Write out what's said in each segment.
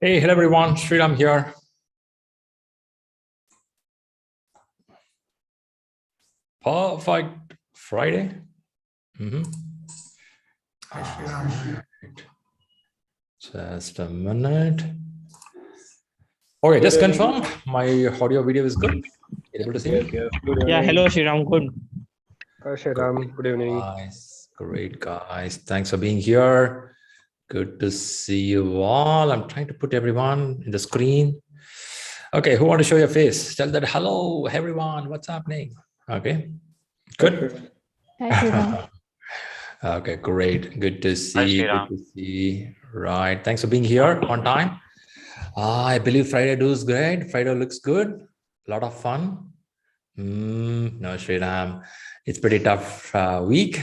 Hey, hello everyone, Sriram here. Perfect Friday. Right. Just a minute. Okay, just confirm my audio video is good. Able to see me? Yes. Good Yeah, evening. hello Shriram, good. Hi Shriram. Good evening. Guys, great guys. Thanks for being here. Good to see you all. I'm trying to put everyone in the screen. Okay, who want to show your face? Tell that hello everyone. What's happening? Okay, good. Hi, Shriram. Okay, great. Good to see. Hi, Good to see. Right. Thanks for being here on time. I believe Friday does great. Friday looks good. A lot of fun. No, Sriram. It's pretty tough week.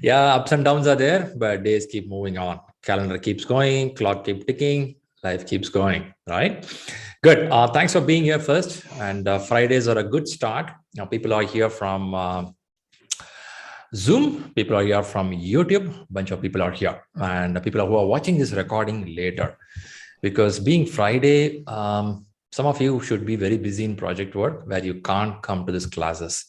Yeah, ups and downs are there, but days keep moving on. Calendar keeps going, clock keeps ticking, life keeps going, right? Good. Thanks for being here first. And Fridays are a good start. Now, people are here from Zoom, people are here from YouTube, a bunch of people are here, and people who are watching this recording later. Because being Friday, some of you should be very busy in project work where you can't come to these classes.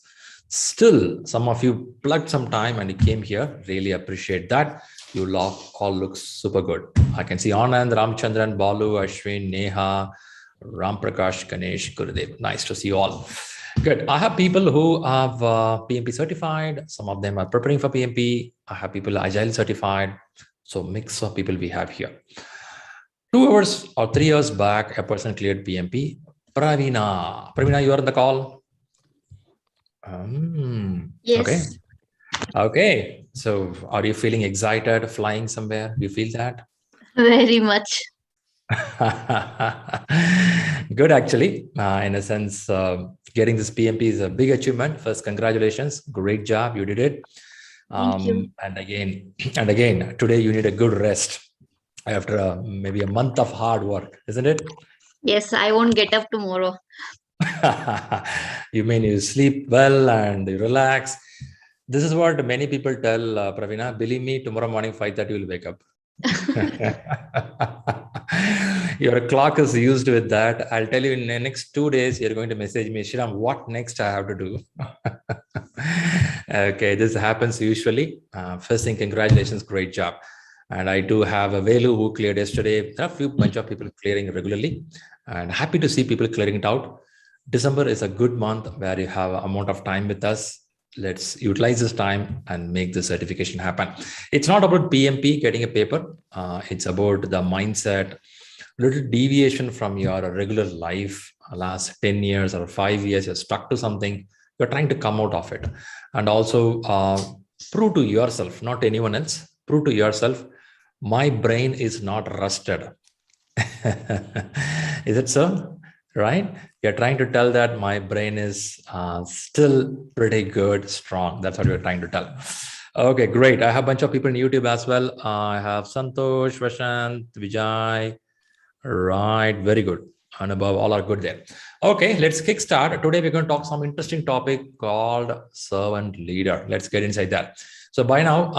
Still, some of you plugged some time and you came here. Really appreciate that. You all look super good. I can see Anand, Ramchandran, Balu, Ashwin, Neha, Ram Prakash, Ganesh, Gurudev. Nice to see you all. Good. I have people who have PMP certified. Some of them are preparing for PMP. I have people Agile certified. So mix of people we have here. 2 hours or 3 years back, a person cleared PMP. Pravina, you are on the call. Yes. Okay. So are you feeling excited, flying somewhere? Do you feel that? Very much. Good, actually. In a sense, getting this PMP is a big achievement. First, congratulations. Great job. You did it. Thank you. And again, today you need a good rest after maybe a month of hard work, isn't it? Yes, I won't get up tomorrow. You mean you sleep well and you relax. This is what many people tell Pravina. Believe me, tomorrow morning 5:30 you will wake up. Your clock is used with that. I'll tell you in the next 2 days, you're going to message me, Shriram, what next I have to do? Okay, this happens usually. First thing, congratulations, great job. And I do have a Velu who cleared yesterday. There are a few bunch of people clearing regularly, and happy to see people clearing it out. December is a good month where you have amount of time with us. Let's utilize this time and make the certification happen. It's not about PMP getting a paper. It's about the mindset, little deviation from your regular life. Last 10 years or 5 years, you're stuck to something. You're trying to come out of it. And also prove to yourself, not anyone else, prove to yourself, my brain is not rusted. Is it so? Right? You're trying to tell that my brain is still pretty good, strong. That's what you're trying to tell. Okay, great. I have a bunch of people in YouTube as well. I have Santosh, Vashant, Vijay. Right, very good. And above, all are good there. Okay, let's kickstart. Today we're going to talk some interesting topic called servant leader. Let's get inside that. So by now,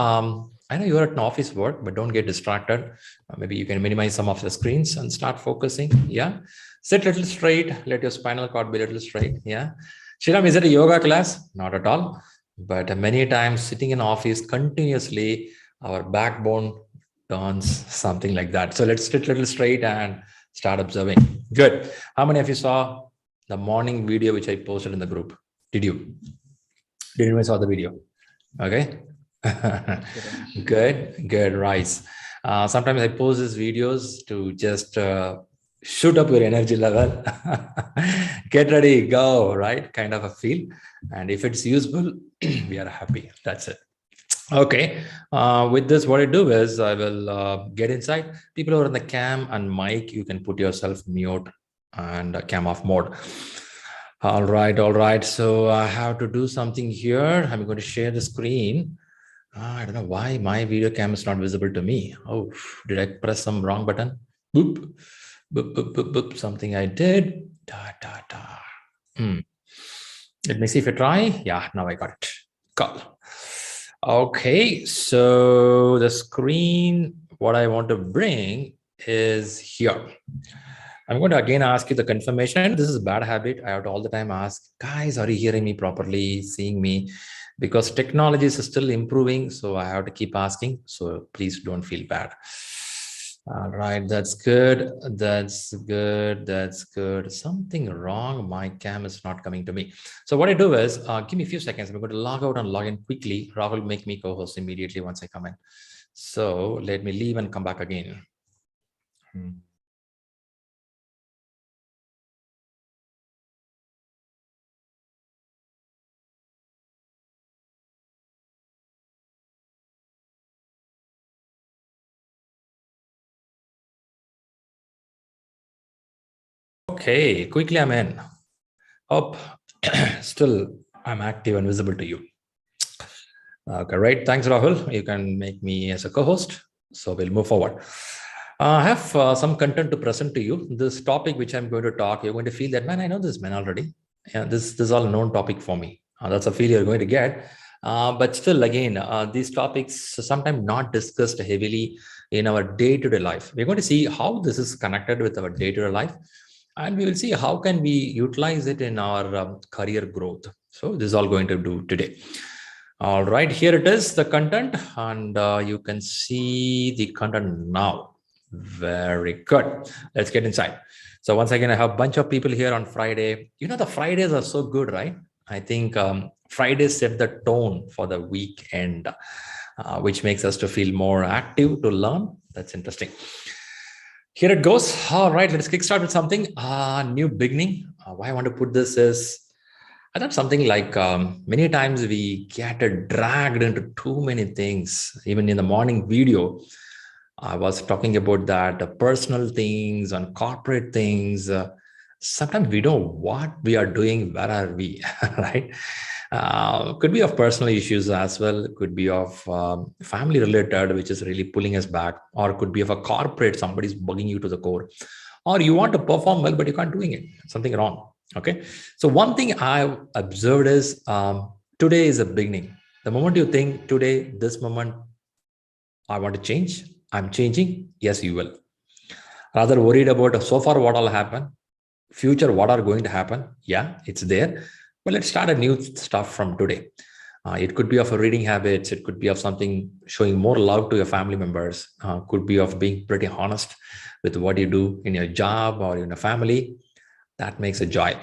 I know you're at an office work, but don't get distracted. Maybe you can minimize some of the screens and start focusing. Yeah. Sit a little straight. Let your spinal cord be a little straight. Yeah. Shriram, is it a yoga class? Not at all. But many times sitting in office continuously, our backbone turns something like that. So let's sit a little straight and start observing. Good. How many of you saw the morning video which I posted in the group? Did you? Did anyone saw the video? Okay. Good. Rise. Sometimes I post these videos to just shoot up your energy level. Get ready, go, right? Kind of a feel. And if it's useful, we are happy. That's it. Okay. With this, what I do is I will get inside. People who are in the cam and mic, you can put yourself mute and cam off mode. All right. So I have to do something here. I'm going to share the screen. I don't know why my video cam is not visible to me. Oh, did I press some wrong button? Boop. Something I did. Let me see if I try. Yeah, now I got it. Cool. Okay, so the screen, what I want to bring is here. I'm going to again ask you the confirmation. This is a bad habit. I have to all the time ask, guys, are you hearing me properly, seeing me? Because technology is still improving, so I have to keep asking. So please don't feel bad. All right, that's good. That's good. That's good. Something wrong. My cam is not coming to me. So what I do is, give me a few seconds. I'm going to log out and log in quickly. Rahul make me co-host immediately once I come in. So let me leave and come back again. Okay, quickly I'm in. Up, still I'm active and visible to you. Okay, right. Thanks, Rahul. You can make me as a co-host. So we'll move forward. I have some content to present to you. This topic which I'm going to talk, you're going to feel that, man, I know this man already. Yeah, this is all a known topic for me. That's a feel you're going to get. But still, again, these topics sometimes not discussed heavily in our day-to-day life. We're going to see how this is connected with our day-to-day life. And we will see how can we utilize it in our career growth. So this is all going to do today. All right, here it is, the content, and you can see the content now. Very good. Let's get inside. So once again, I have a bunch of people here on Friday. You know, the Fridays are so good, right? I think Fridays set the tone for the weekend, which makes us to feel more active to learn. That's interesting. Here it goes. All right, let's kickstart with something. New beginning. Why I want to put this is, I thought something like many times we get dragged into too many things. Even in the morning video, I was talking about that personal things and corporate things. Sometimes we don't know what we are doing, where are we, right? Could be of personal issues as well. Could be of family related, which is really pulling us back, or could be of a corporate, somebody's bugging you to the core, or you want to perform well, but you can't doing it, something wrong. Okay. So one thing I observed is today is a beginning. The moment you think today, this moment, I want to change, I'm changing. Yes, you will. Rather worried about so far what will happen, future what are going to happen. Yeah, it's there. But let's start a new stuff from today. It could be of a reading habits. It could be of something showing more love to your family members. Could be of being pretty honest with what you do in your job or in a family. That makes a joy.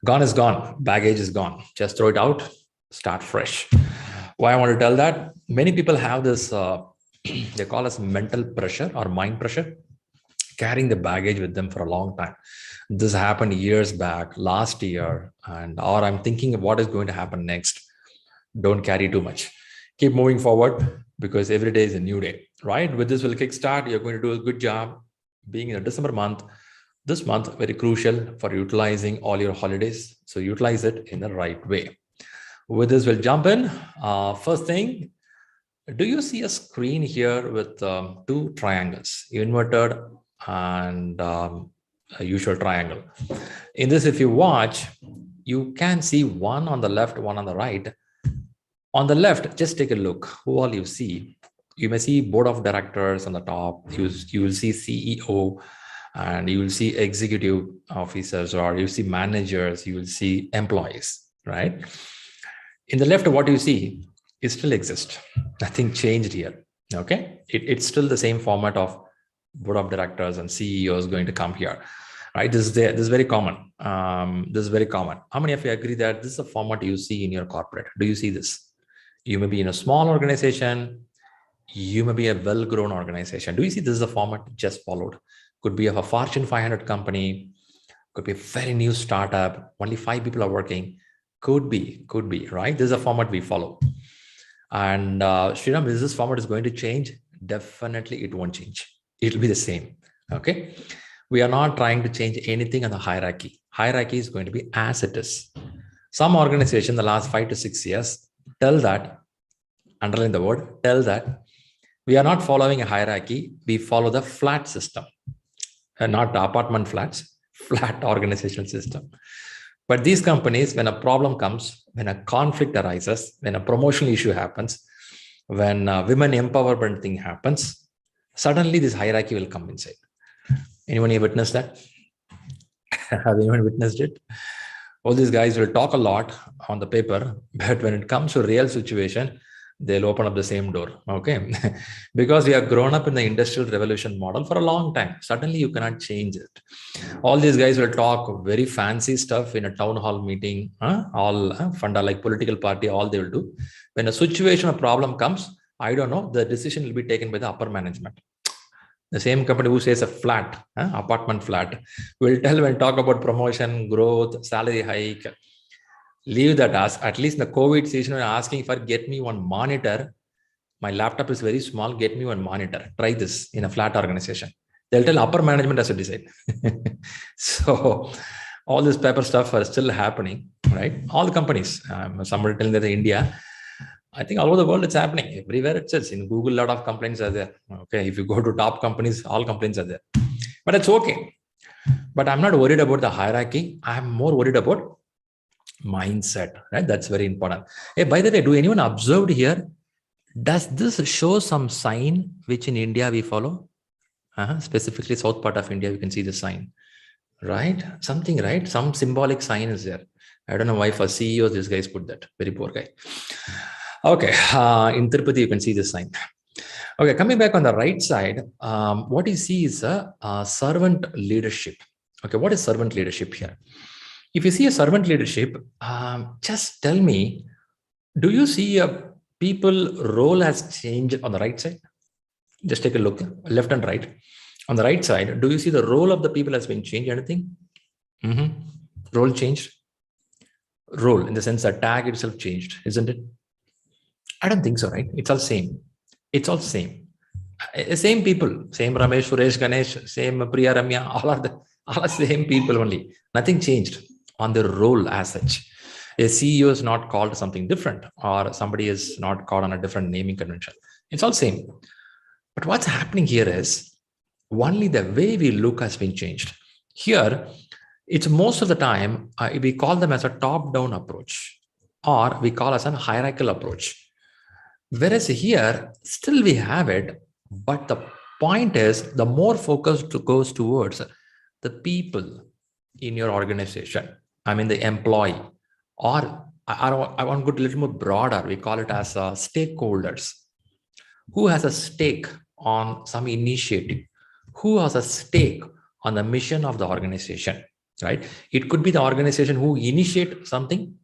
Gone is gone. Baggage is gone. Just throw it out. Start fresh. Why I want to tell that? Many people have this, they call us mental pressure or mind pressure, carrying the baggage with them for a long time. This happened years back, last year, or I'm thinking of what is going to happen next. Don't carry too much. Keep moving forward because every day is a new day, right? With this will kickstart. You're going to do a good job being in a December month. This month, very crucial for utilizing all your holidays. So utilize it in the right way. With this, we'll jump in. First thing, do you see a screen here with two triangles, inverted and a usual triangle? In this, if you watch, you can see one on the left, one on the right. On the left, just take a look. Who all you see? You may see board of directors on the top. You will see CEO, and you will see executive officers, or you see managers, you will see employees, right? In the left, what you see, it still exists. Nothing changed here, okay? It's still the same format of board of directors and CEOs going to come here, right? This is very common. This is very common. How many of you agree that this is a format you see in your corporate? Do you see this? You may be in a small organization. You may be a well-grown organization. Do you see this is a format just followed? Could be of a Fortune 500 company, could be a very new startup, only 5 people are working, could be, right? This is a format we follow. And Sriram, is this format is going to change? Definitely it won't change. It'll be the same, okay? We are not trying to change anything on the hierarchy. Hierarchy is going to be as it is. Some organization the last 5 to 6 years tell that, underline the word, tell that we are not following a hierarchy. We follow the flat system. Not the apartment flats, flat organizational system. But these companies, when a problem comes, when a conflict arises, when a promotional issue happens, when women empowerment thing happens, suddenly this hierarchy will come inside. Anyone here witnessed that? Have anyone witnessed it? All these guys will talk a lot on the paper, but when it comes to real situation, they'll open up the same door. Okay. Because we have grown up in the industrial revolution model for a long time. Suddenly you cannot change it. All these guys will talk very fancy stuff in a town hall meeting, all funda like political party, all they will do. When a situation or problem comes, I don't know, the decision will be taken by the upper management. The same company who says a flat, apartment flat, will tell when talk about promotion, growth, salary hike, leave that as at least in the COVID season, when asking for get me one monitor, my laptop is very small, get me one monitor. Try this in a flat organization. They'll tell upper management has to decide. So all this paper stuff are still happening, right? All the companies, somebody telling that in India, I think all over the world it's happening. Everywhere it says. In Google, a lot of complaints are there. Okay, if you go to top companies, all complaints are there. But it's okay. But I'm not worried about the hierarchy. I'm more worried about mindset, right? That's very important. Hey, by the way, do anyone observed here? Does this show some sign which in India we follow? Specifically south part of India, you can see the sign, right? Something, right? Some symbolic sign is there. I don't know why for CEOs, these guys put that. Very poor guy. Okay, in Tirupati, you can see this sign. Okay, coming back on the right side, what you see is a servant leadership. Okay, what is servant leadership here? If you see a servant leadership, just tell me, do you see a people role has changed on the right side? Just take a look, left and right. On the right side, do you see the role of the people has been changed? Anything? Role changed? Role in the sense that tag itself changed, isn't it? I don't think so, right? It's all same. It's all same. Same people, same Ramesh, Suresh, Ganesh, same Priya, Ramya, all are same people only. Nothing changed on the role as such. A CEO is not called something different, or somebody is not called on a different naming convention. It's all same. But what's happening here is only the way we look has been changed. Here, it's most of the time, we call them as a top-down approach, or we call as a hierarchical approach. Whereas here, still we have it, but the point is the more focus goes towards the people in your organization. I mean, the employee, or I want to go a little more broader. We call it as stakeholders. Who has a stake on some initiative? Who has a stake on the mission of the organization, right? It could be the organization who initiate something.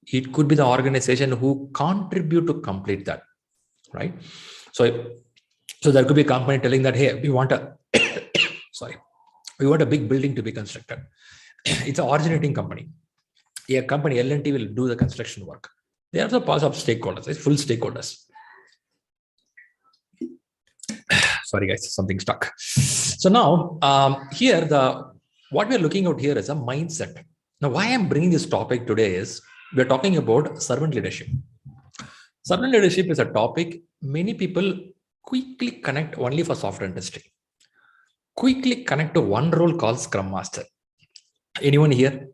It could be the organization who contribute to complete that, right? So there could be a company telling that, hey, we want a big building to be constructed. It's an originating company. A company, L&T, will do the construction work. They are the part of stakeholders. It's full stakeholders. Sorry, guys, something stuck. So now here, what we're looking at here is a mindset. Now, why I'm bringing this topic today is we're talking about servant leadership. Servant leadership is a topic many people quickly connect only for software industry. Quickly connect to one role called Scrum Master. Anyone here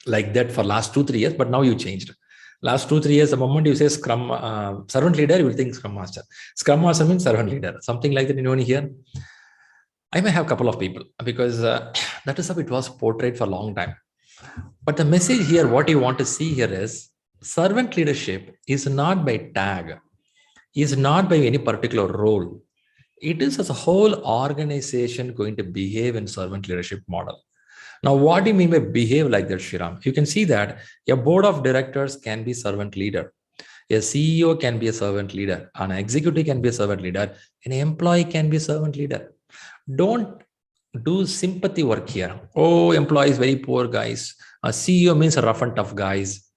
like that for last 2-3 years, but now you changed. Last 2-3 years, the moment you say Scrum servant leader, you will think Scrum Master. Scrum Master means servant leader, something like that. Anyone here? I may have a couple of people because that is how it was portrayed for a long time. But the message here, what you want to see here is servant leadership is not by tag, is not by any particular role. It is as a whole organization going to behave in servant leadership model. Now, what do you mean by behave like that, Shriram? You can see that a board of directors can be servant leader. A CEO can be a servant leader. An executive can be a servant leader. An employee can be a servant leader. Don't do sympathy work here. Oh, employee is very poor, guys. A CEO means a rough and tough guys.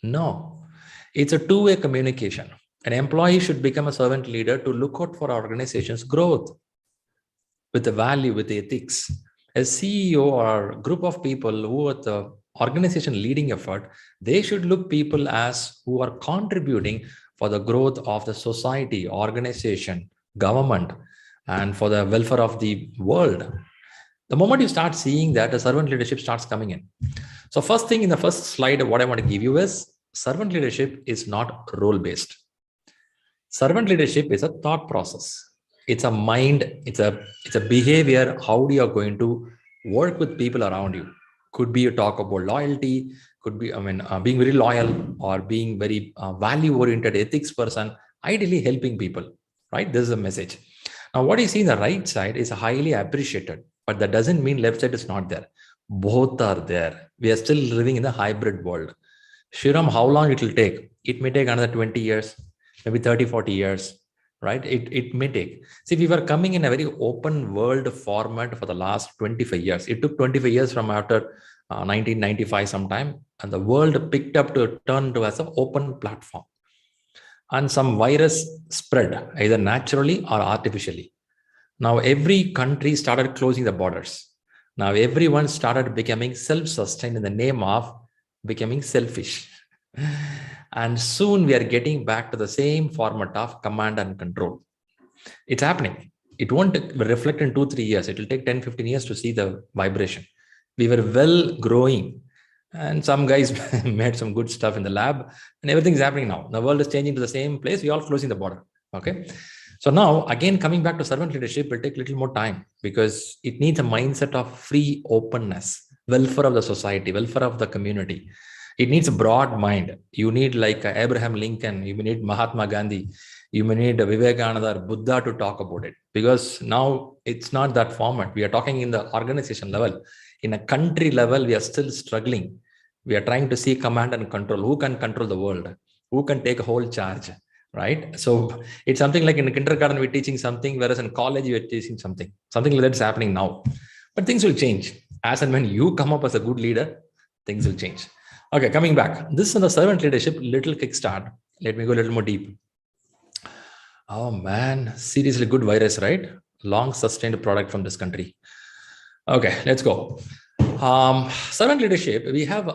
No, it's a two-way communication. An employee should become a servant leader to look out for our organization's growth with the value, with the ethics. A CEO or group of people who are the organization leading effort, they should look people as who are contributing for the growth of the society, organization, government, and for the welfare of the world. The moment you start seeing that, the servant leadership starts coming in. So first thing in the first slide, what I want to give you is servant leadership is not role-based. Servant leadership is a thought process. It's a mind, it's a behavior. How you are going to work with people around you. Could be you talk about loyalty, could be, being very loyal or being very value oriented ethics person, ideally helping people, right? This is a message. Now, what you see in the right side is highly appreciated, but that doesn't mean left side is not there. Both are there. We are still living in the hybrid world. Shriram, how long it will take? It may take another 20 years, maybe 30, 40 years, right? It may take. See, we were coming in a very open world format for the last 25 years. It took 25 years from after 1995 sometime, and the world picked up to turn to as an open platform. And some virus spread either naturally or artificially. Now every country started closing the borders. Now everyone started becoming self-sustained in the name of becoming selfish. And soon we are getting back to the same format of command and control. It's happening. It won't reflect in 2-3 years. It will take 10-15 years to see the vibration. We were well growing, and some guys made some good stuff in the lab, and everything's happening now. The world is changing to the same place. We all closing the border. Okay. So now again, coming back to servant leadership will take a little more time because it needs a mindset of free openness, welfare of the society, welfare of the community. It needs a broad mind. You need like Abraham Lincoln, you need Mahatma Gandhi, you may need Vivekananda or Buddha to talk about it, because now it's not that format. We are talking in the organization level. In a country level, we are still struggling. We are trying to see command and control. Who can control the world? Who can take a whole charge? Right? So it's something like in kindergarten, we're teaching something, whereas in college, we're teaching something. Something like that's happening now. But things will change. As and when you come up as a good leader, things will change. Okay, coming back. This is the servant leadership, little kickstart. Let me go a little more deep. Oh man, seriously good virus, right? Long sustained product from this country. Okay, let's go. Servant leadership, we have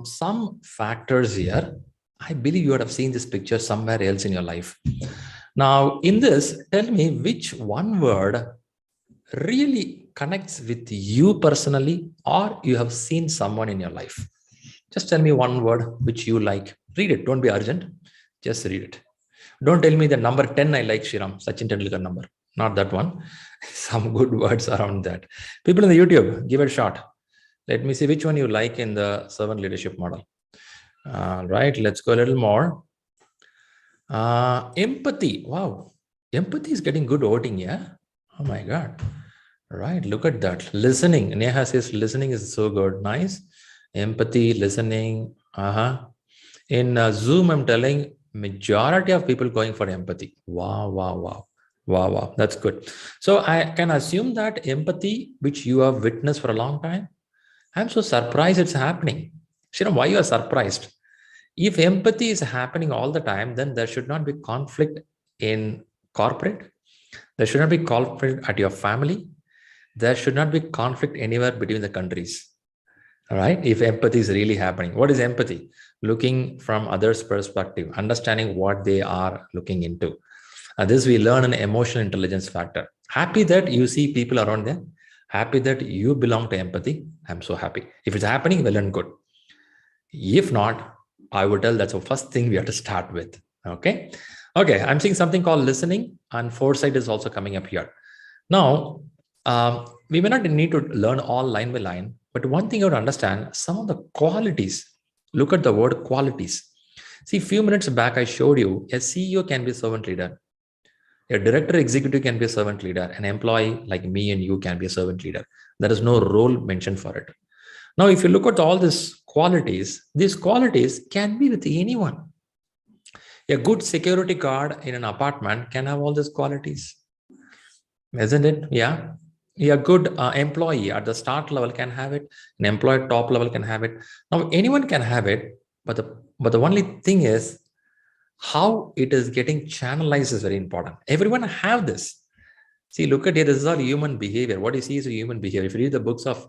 some factors here. I believe you would have seen this picture somewhere else in your life. Now, in this, tell me which one word really connects with you personally, or you have seen someone in your life. Just tell me one word which you like. Read it. Don't be urgent. Just read it. Don't tell me the number 10 I like, Shriram, Sachin Tendulkar number. Not that one. Some good words around that. People in the YouTube, give it a shot. Let me see which one you like in the servant leadership model. Right, let's go a little more. Empathy. Wow. Empathy is getting good voting, yeah? Oh my God. Right, look at that. Listening. Neha says listening is so good. Nice. Empathy, listening. In Zoom, I'm telling majority of people going for empathy. Wow. That's good. So I can assume that empathy, which you have witnessed for a long time, I'm so surprised it's happening. Shriram, why you are surprised? If empathy is happening all the time, then there should not be conflict in corporate. There should not be conflict at your family. There should not be conflict anywhere between the countries. All right. If empathy is really happening, what is empathy? Looking from others' perspective, understanding what they are looking into. This we learn an emotional intelligence factor. Happy that you see people around them. Happy that you belong to empathy. I'm so happy. If it's happening, well and good. If not, I would tell that's the first thing we have to start with. Okay. I'm seeing something called listening, and foresight is also coming up here. Now, we may not need to learn all line by line, but one thing you have to understand, some of the qualities. Look at the word qualities. See, a few minutes back, I showed you a CEO can be a servant leader. A director executive can be a servant leader. An employee like me and you can be a servant leader. There is no role mentioned for it. Now, if you look at all these qualities can be with anyone. A good security guard in an apartment can have all these qualities. Isn't it? Yeah. A good employee at the start level can have it. An employee at top level can have it. Now, anyone can have it, but the only thing is how it is getting channelized is very important. Everyone have this. See, look at it. This is all human behavior. What you see is a human behavior. If you read the books of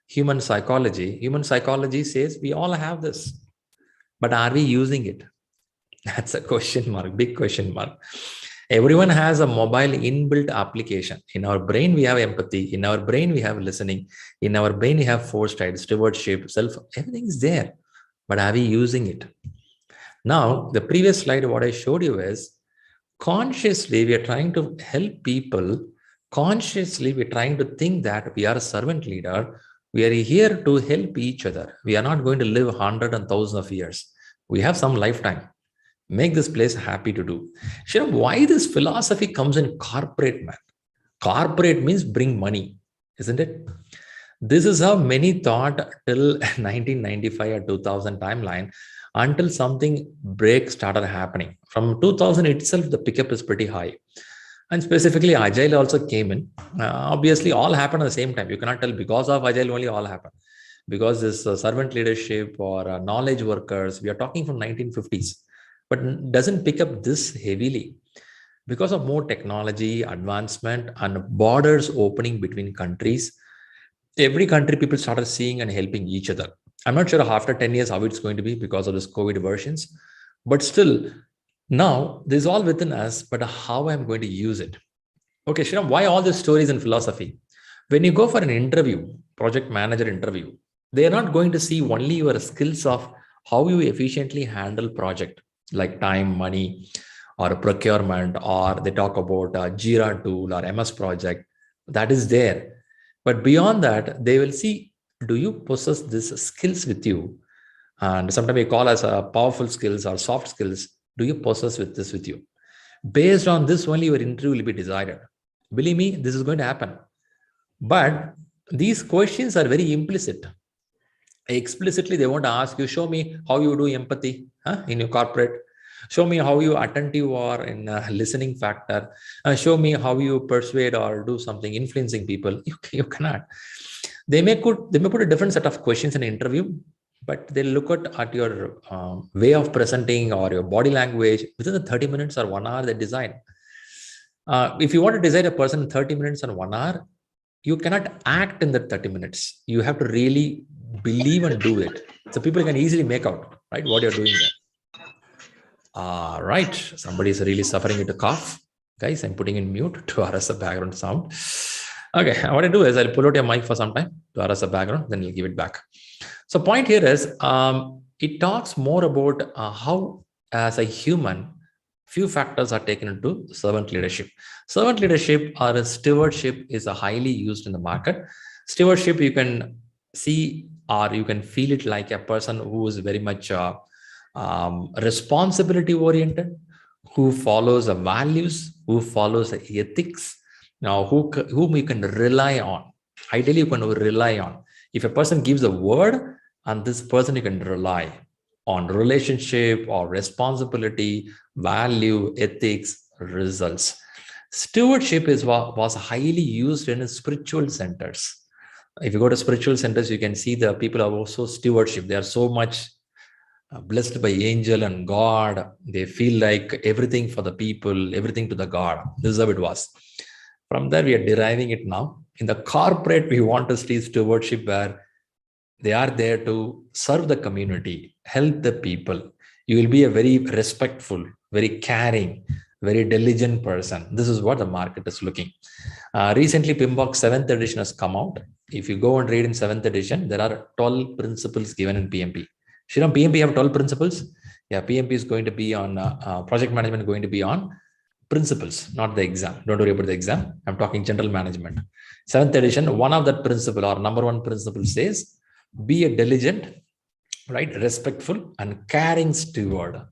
human psychology says we all have this. But are we using it? That's a question mark, big question mark. Everyone has a mobile inbuilt application. In our brain, we have empathy. In our brain, we have listening. In our brain, we have foresight, stewardship, self. Everything is there. But are we using it? Now, the previous slide, what I showed you is consciously we are trying to help people. Consciously, we're trying to think that we are a servant leader. We are here to help each other. We are not going to live hundreds and thousands of years. We have some lifetime. Make this place happy to do. Sure, why this philosophy comes in corporate, man? Corporate means bring money, isn't it? This is how many thought till 1995 or 2000 timeline until something break started happening. From 2000 itself, the pickup is pretty high. And specifically, Agile also came in. Obviously, all happened at the same time. You cannot tell because of Agile only all happened. Because this servant leadership or knowledge workers, we are talking from 1950s, but doesn't pick up this heavily because of more technology advancement and borders opening between countries. Every country people started seeing and helping each other. I'm not sure after 10 years how it's going to be because of this COVID versions, but still now this is all within us, but how I'm going to use it. Okay, Shriram, why all these stories and philosophy? When you go for an interview, project manager interview, they are not going to see only your skills of how you efficiently handle project like time, money, or procurement, or they talk about a Jira tool or MS project. That is there. But beyond that, they will see, do you possess these skills with you? And sometimes we call as a powerful skills or soft skills. Do you possess with this with you? Based on this, only your interview will be decided. Believe me, this is going to happen. But these questions are very implicit. Explicitly, they want to ask you, show me how you do empathy in your corporate. Show me how you attentive are in listening factor. Show me how you persuade or do something influencing people. You cannot. They may put a different set of questions in an interview, but they look at your way of presenting or your body language within the 30 minutes or 1 hour they design. If you want to design a person in 30 minutes and 1 hour, you cannot act in that 30 minutes. You have to really believe and do it. So people can easily make out, right, what you're doing there. Right. Somebody is really suffering with a cough. Guys, I'm putting in mute to arrest the background sound. Okay, what I do is I'll pull out your mic for some time to arrest the background, then we'll give it back. So point here is it talks more about how as a human, few factors are taken into servant leadership. Servant leadership or a stewardship is a highly used in the market. Stewardship, you can see or you can feel it like a person who is very much responsibility oriented, who follows the values, who follows the ethics, now whom you can rely on. Ideally, you can rely on. If a person gives a word, and this person you can rely on relationship or responsibility, value, ethics, results. Stewardship was highly used in spiritual centers. If you go to spiritual centers, you can see the people are also stewardship. They are so much blessed by angel and God. They feel like everything for the people, everything to the God. This is how it was. From there, we are deriving it now. In the corporate, we want to see stewardship where they are there to serve the community, help the people. You will be a very respectful, very caring, very diligent person. This is what the market is looking. Recently, PMBOK 7th edition has come out. If you go and read in 7th edition, there are 12 principles given in PMP. Shriram, PMP have 12 principles. Yeah, PMP is going to be on project management, going to be on principles, not the exam. Don't worry about the exam. I'm talking general management. 7th edition, one of that principle or number one principle says, be a diligent, right, respectful and caring steward.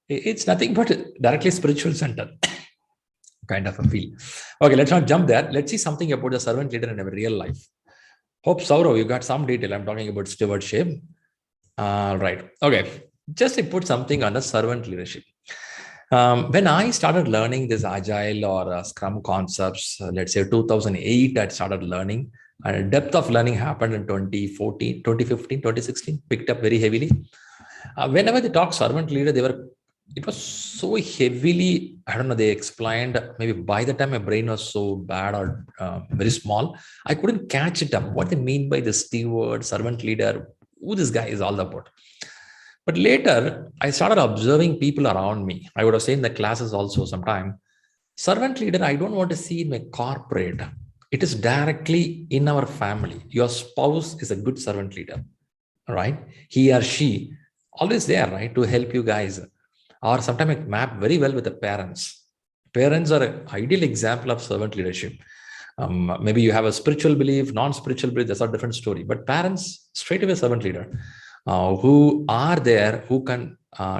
It's nothing but directly spiritual center kind of a feel. Okay, let's not jump there. Let's see something about the servant leader in our real life. Hope Saurav, you got some detail. I'm talking about stewardship. Right. Okay. Just to put something on the servant leadership. When I started learning this Agile or Scrum concepts, let's say 2008, I started learning. And depth of learning happened in 2014, 2015, 2016, picked up very heavily. Whenever they talk servant leader, it was so heavily, I don't know, they explained, maybe by the time my brain was so bad or very small, I couldn't catch it up. What they mean by the steward, servant leader, who this guy is all about. But later, I started observing people around me. I would have seen the classes also sometime. Servant leader, I don't want to see in my corporate. It is directly in our family. Your spouse is a good servant leader, right? He or she always there, right, to help you guys. Or sometimes it map very well with the parents. Parents are an ideal example of servant leadership. Maybe you have a spiritual belief, non-spiritual belief, that's a different story. But parents, straight away servant leader, who are there, who can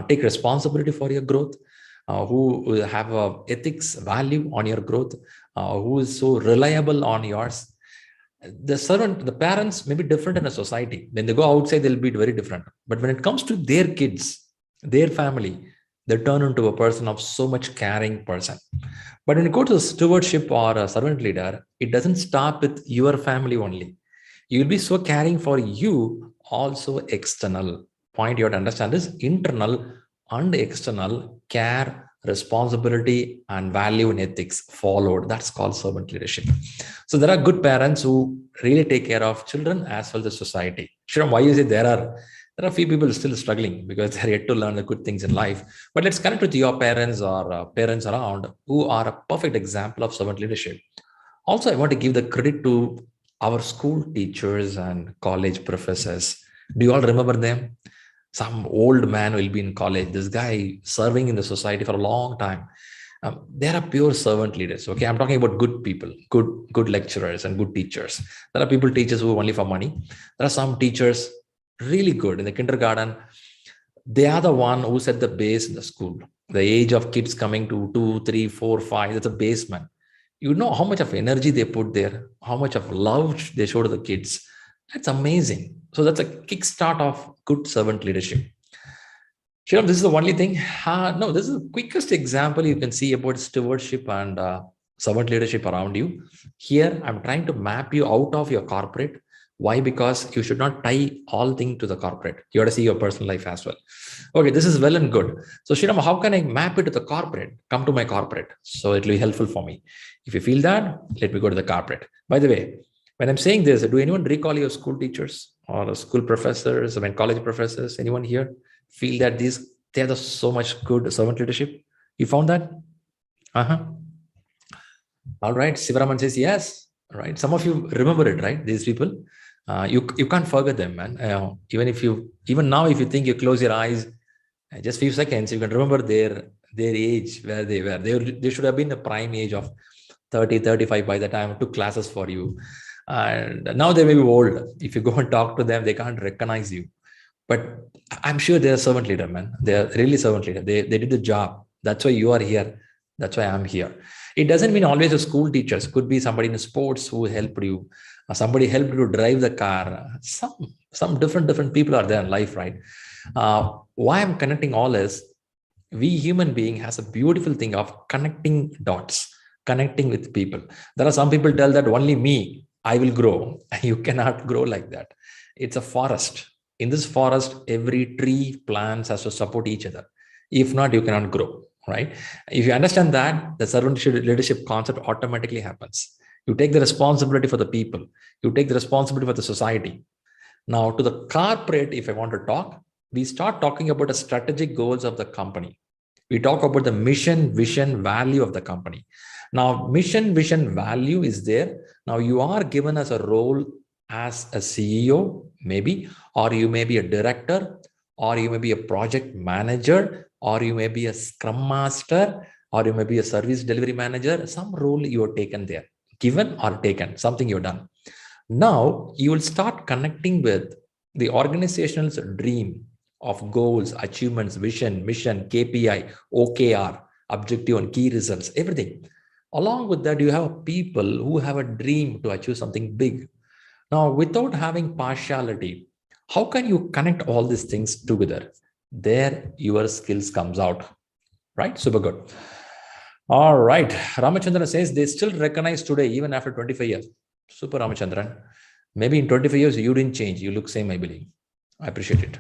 take responsibility for your growth, who have ethics, value on your growth, who is so reliable on yours. The parents may be different in a society. When they go outside, they'll be very different. But when it comes to their kids, their family, they turn into a person of so much caring person. But when you go to stewardship or a servant leader, it doesn't stop with your family only. You'll be so caring for you, also external. Point you have to understand is internal and external care, responsibility, and value and ethics followed. That's called servant leadership. So there are good parents who really take care of children as well as society. Sure, why you say there are a few people still struggling because they're yet to learn the good things in life. But let's connect with your parents or parents around who are a perfect example of servant leadership. Also, I want to give the credit to our school teachers and college professors. Do you all remember them? Some old man will be in college. This guy serving in the society for a long time. There are pure servant leaders. Okay, I'm talking about good people, good lecturers and good teachers. There are teachers who are only for money. There are some teachers really good in the kindergarten. They are the one who set the base in the school. The age of kids coming to 2, 3, 4, 5. That's a basement. You know how much of energy they put there, how much of love they show to the kids. That's amazing. So that's a kickstart of good servant leadership. Shriram, this is the only thing. No, this is the quickest example you can see about stewardship and servant leadership around you. Here, I'm trying to map you out of your corporate. Why? Because you should not tie all things to the corporate. You have to see your personal life as well. Okay, this is well and good. So Shriram, how can I map it to the corporate? Come to my corporate. So it will be helpful for me. If you feel that, let me go to the corporate. By the way, when I'm saying this, do anyone recall your school teachers or school professors, college professors, anyone here feel that they are so much good servant leadership? You found that? All right. Sivaraman says yes. All right. Some of you remember it, right? These people. You can't forget them, man. Even now, if you think you close your eyes, just few seconds, you can remember their age, where they were. They should have been the prime age of 30, 35 by the time I took classes for you. And now they may be old. If you go and talk to them, they can't recognize you. But I'm sure they're a servant leader, man. They're really servant leader. They did the job. That's why you are here. That's why I'm here. It doesn't mean always a school teachers. Could be somebody in sports who helped you. Somebody helped you to drive the car. Some different people are there in life, right? Why I'm connecting all is we human being has a beautiful thing of connecting dots, connecting with people. There are some people tell that only me, I will grow. You cannot grow like that. It's a forest. In this forest, every tree, plants has to support each other. If not, you cannot grow, right? If you understand that, the servant leadership concept automatically happens. You take the responsibility for the people. You take the responsibility for the society. Now, to the corporate, if I want to talk, we start talking about the strategic goals of the company. We talk about the mission, vision, value of the company. Now, mission, vision, value is there. Now, you are given as a role as a CEO, maybe, or you may be a director, or you may be a project manager, or you may be a Scrum Master, or you may be a service delivery manager. Some role you are taken there, given or taken, something you've done. Now, you will start connecting with the organization's dream of goals, achievements, vision, mission, KPI, OKR, objective and key results, everything. Along with that, you have people who have a dream to achieve something big. Now, without having partiality, how can you connect all these things together? There, your skills comes out, right? Super good. All right. Ramachandran says they still recognize today, even after 25 years. Super, Ramachandran. Maybe in 25 years, you didn't change. You look same, I believe. I appreciate it.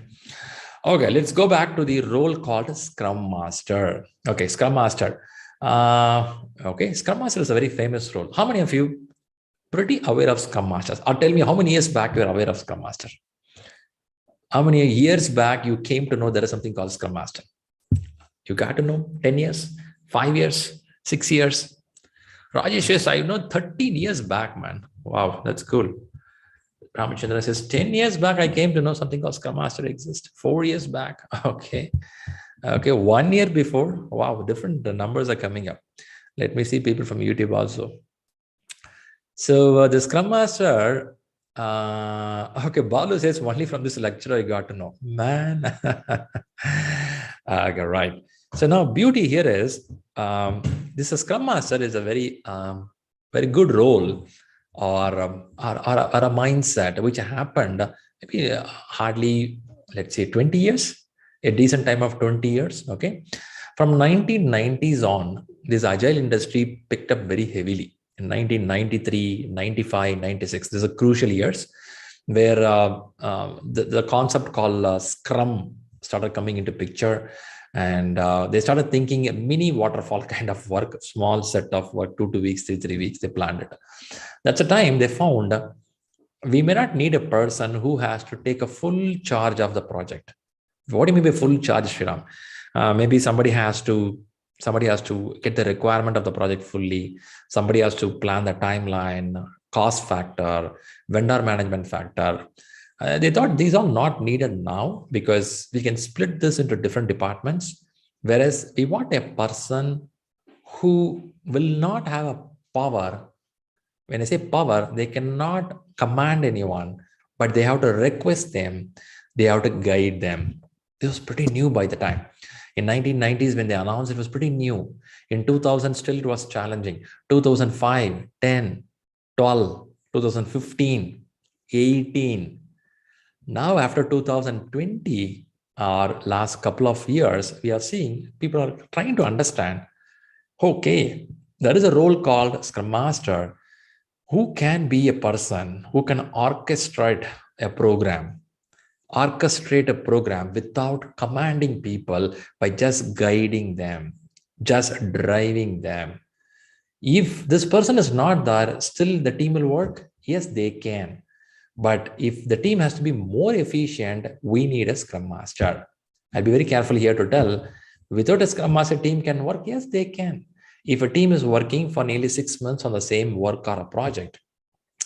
Okay, let's go back to the role called Scrum Master. Okay, Scrum Master. Okay, Scrum Master is a very famous role. How many of you pretty aware of Scrum Masters? Or tell me how many years back you were aware of Scrum Master? How many years back you came to know there is something called Scrum Master? You got to know 10 years, 5 years, 6 years. Rajesh says, I know 13 years back, man. Wow, that's cool. Ramachandra says, 10 years back, I came to know something called Scrum Master exists. 4 years back. Okay. Okay. 1 year before. Wow. Different numbers are coming up. Let me see people from YouTube also. So the Scrum Master, okay, Balu says only from this lecture I got to know. Man, okay, right. So now beauty here is this Scrum Master is a very good role or a mindset which happened maybe hardly, let's say 20 years, a decent time of 20 years. Okay, from 1990s on, this agile industry picked up very heavily. In 1993, 95, 96, these are crucial years where the concept called Scrum started coming into picture, and they started thinking a mini waterfall kind of work, small set of work, 2 weeks, 3 weeks, they planned it. That's a time they found we may not need a person who has to take a full charge of the project. What do you mean by full charge, Shriram? Maybe somebody has to get the requirement of the project fully. Somebody has to plan the timeline, cost factor, vendor management factor. They thought these are not needed now because we can split this into different departments. Whereas we want a person who will not have a power. When I say power, they cannot command anyone, but they have to request them. They have to guide them. This was pretty new by the time. In 1990s, when they announced, it was pretty new. In 2000, still it was challenging. 2005, 10, 12, 2015, 18. Now, after 2020, our last couple of years, we are seeing people are trying to understand, okay, there is a role called Scrum Master who can be a person who can orchestrate a program without commanding people, by just guiding them, just driving them. If this person is not there, still the team will work. Yes, they can. But if the team has to be more efficient, we need a Scrum Master. I'll be very careful here to tell, without a Scrum Master, team can work. Yes, they can. If a team is working for nearly 6 months on the same work or a project,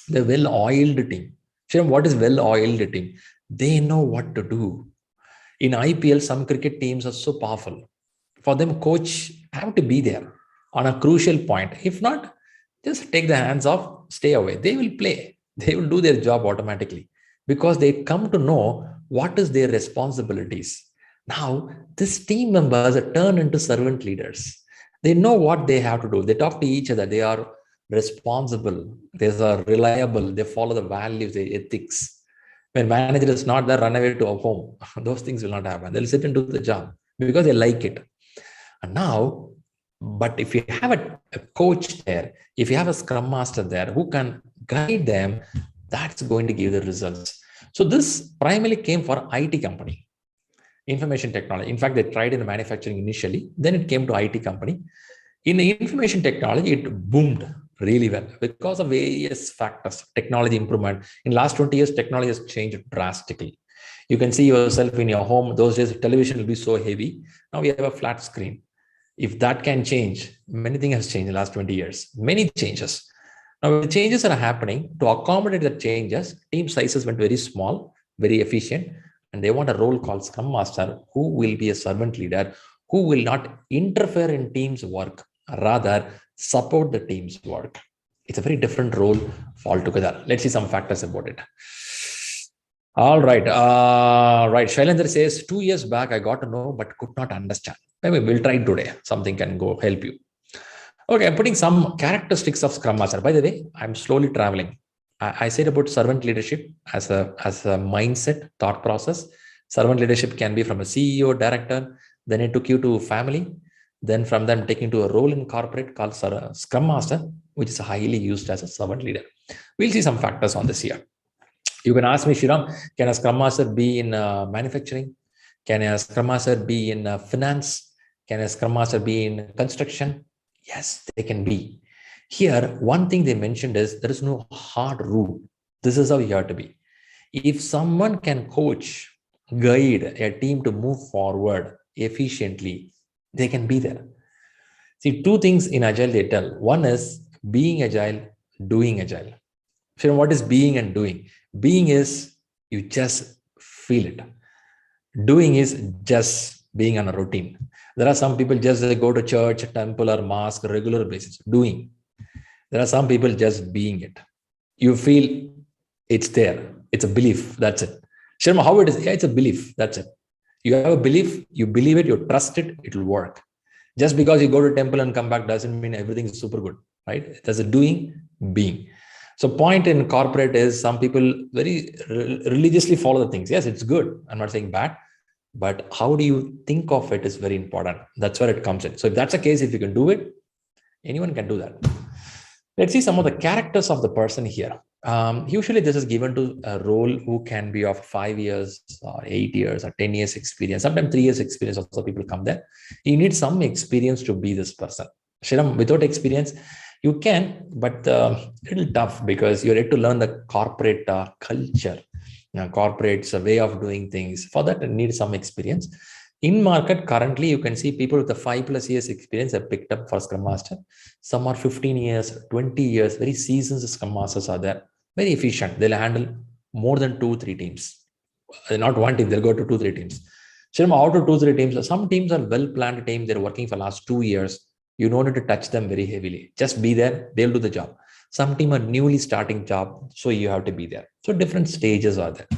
the well-oiled team. Sure, what is well-oiled team? They know what to do. In IPL, some cricket teams are so powerful. For them, coach have to be there on a crucial point. If not, just take the hands off, stay away. They will play. They will do their job automatically because they come to know what is their responsibilities. Now, these team members are turned into servant leaders. They know what they have to do. They talk to each other. They are responsible. They are reliable. They follow the values, the ethics. When manager is not there, run away to a home. Those things will not happen. They'll sit into the job because they like it. And now, but if you have a coach there, if you have a Scrum Master there who can guide them, that's going to give the results. So this primarily came for IT company, information technology. In fact, they tried in manufacturing initially, then it came to IT company. In the information technology, it boomed really well because of various factors, technology improvement. In last 20 years, technology has changed drastically. You can see yourself in your home. Those days, television will be so heavy. Now we have a flat screen. If that can change, many things has changed in the last 20 years, many changes. Now, the changes are happening. To accommodate the changes, team sizes went very small, very efficient, and they want a role called Scrum Master who will be a servant leader, who will not interfere in team's work, rather support the team's work. It's a very different role altogether. Let's see some factors about it. All right. Right. Shailendra says, 2 years back, I got to know, but could not understand. Maybe we'll try today. Something can go help you. Okay. I'm putting some characteristics of Scrum Master. By the way, I'm slowly traveling. I said about servant leadership as a mindset, thought process. Servant leadership can be from a CEO, director. Then it took you to family. Then from them taking to a role in corporate called Scrum Master, which is highly used as a servant leader. We'll see some factors on this here. You can ask me, Shriram, can a Scrum Master be in manufacturing? Can a Scrum Master be in finance? Can a Scrum Master be in construction? Yes, they can be. Here, one thing they mentioned is there is no hard rule. This is how you have to be. If someone can coach, guide a team to move forward efficiently, they can be there. See, two things in Agile they tell. One is being Agile, doing Agile. So what is being and doing? Being is you just feel it. Doing is just being on a routine. There are some people just they go to church, temple, or mosque regular basis, doing. There are some people just being it. You feel it's there. It's a belief. That's it. Sharma, how it is? Yeah, it's a belief. That's it. You have a belief, you believe it, you trust it, it will work. Just because you go to temple and come back doesn't mean everything is super good, right? There's a doing, being. So point in corporate is some people very religiously follow the things. Yes, it's good. I'm not saying bad, but how do you think of it is very important. That's where it comes in. So if that's the case, if you can do it, anyone can do that. Let's see some of the characters of the person here. Usually this is given to a role who can be of 5 years or 8 years or 10 years experience. Sometimes 3 years experience also people come there. You need some experience to be this person. Shriram, without experience, you can, but a little tough because you're yet to learn the corporate culture, corporate's way of doing things. For that, you need some experience. In market, currently, you can see people with the 5+ years experience have picked up for Scrum Master. Some are 15 years, 20 years, very seasoned Scrum Masters are there. Very efficient. They'll handle more than 2-3 teams. Not one team, they'll go to 2-3 teams. So out of 2-3 teams, some teams are well-planned teams. They're working for the last 2 years. You don't need to touch them very heavily. Just be there, they'll do the job. Some team are newly starting job, so you have to be there. So different stages are there.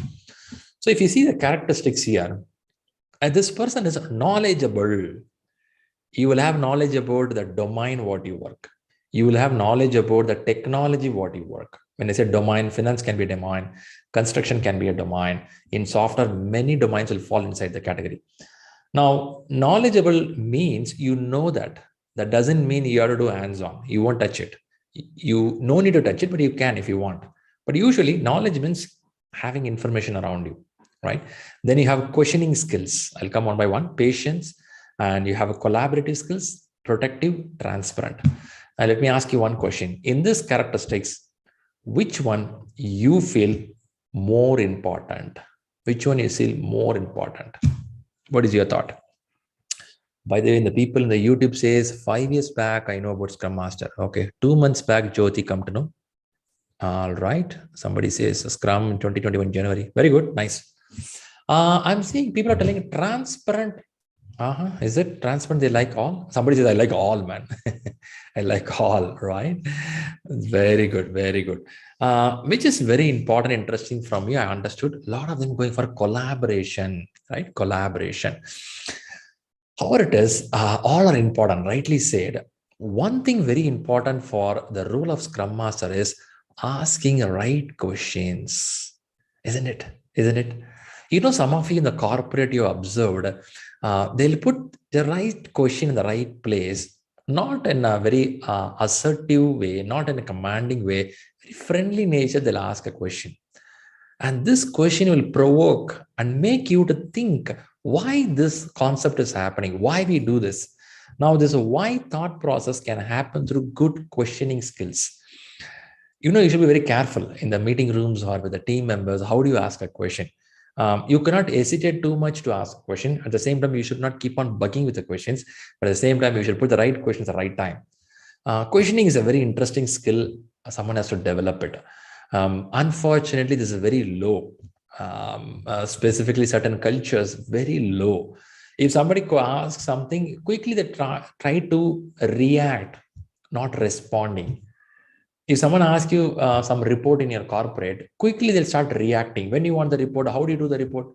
So if you see the characteristics here, and this person is knowledgeable. You will have knowledge about the domain what you work. You will have knowledge about the technology what you work. When I say domain, finance can be a domain, construction can be a domain. In software, many domains will fall inside the category. Now, knowledgeable means you know that. That doesn't mean you have to do hands-on. You won't touch it. You no need to touch it, but you can if you want. But usually, knowledge means having information around you. Right? Then you have questioning skills. I'll come one by one. Patience, and you have a collaborative skills, protective, transparent. Now, let me ask you one question. In this characteristics, which one you feel more important? Which one you feel more important? What is your thought? By the way, the people in the YouTube says 5 years back, I know about Scrum Master. Okay. 2 months back, Jyoti come to know. All right. Somebody says Scrum 2021 January. Very good. Nice. I'm seeing people are telling transparent. Is it transparent? They like all. Somebody says I like all, man. I like all, right? Very good, very good. Which is very important, interesting from you. I understood a lot of them going for collaboration, right? Collaboration. However, it is all are important. Rightly said. One thing very important for the role of Scrum Master is asking the right questions, isn't it? Isn't it? You know, some of you in the corporate you observed, they'll put the right question in the right place, not in a very assertive way, not in a commanding way, very friendly nature, they'll ask a question. And this question will provoke and make you to think why this concept is happening, why we do this. Now, this why thought process can happen through good questioning skills. You know, you should be very careful in the meeting rooms or with the team members. How do you ask a question? You cannot hesitate too much to ask a question. At the same time, you should not keep on bugging with the questions, but at the same time, you should put the right questions at the right time. Questioning is a very interesting skill. Someone has to develop it. Unfortunately, this is very low. Specifically, certain cultures, very low. If somebody asks something, quickly they try to react, not responding. If someone asks you some report in your corporate, quickly they'll start reacting. When you want the report, how do you do the report?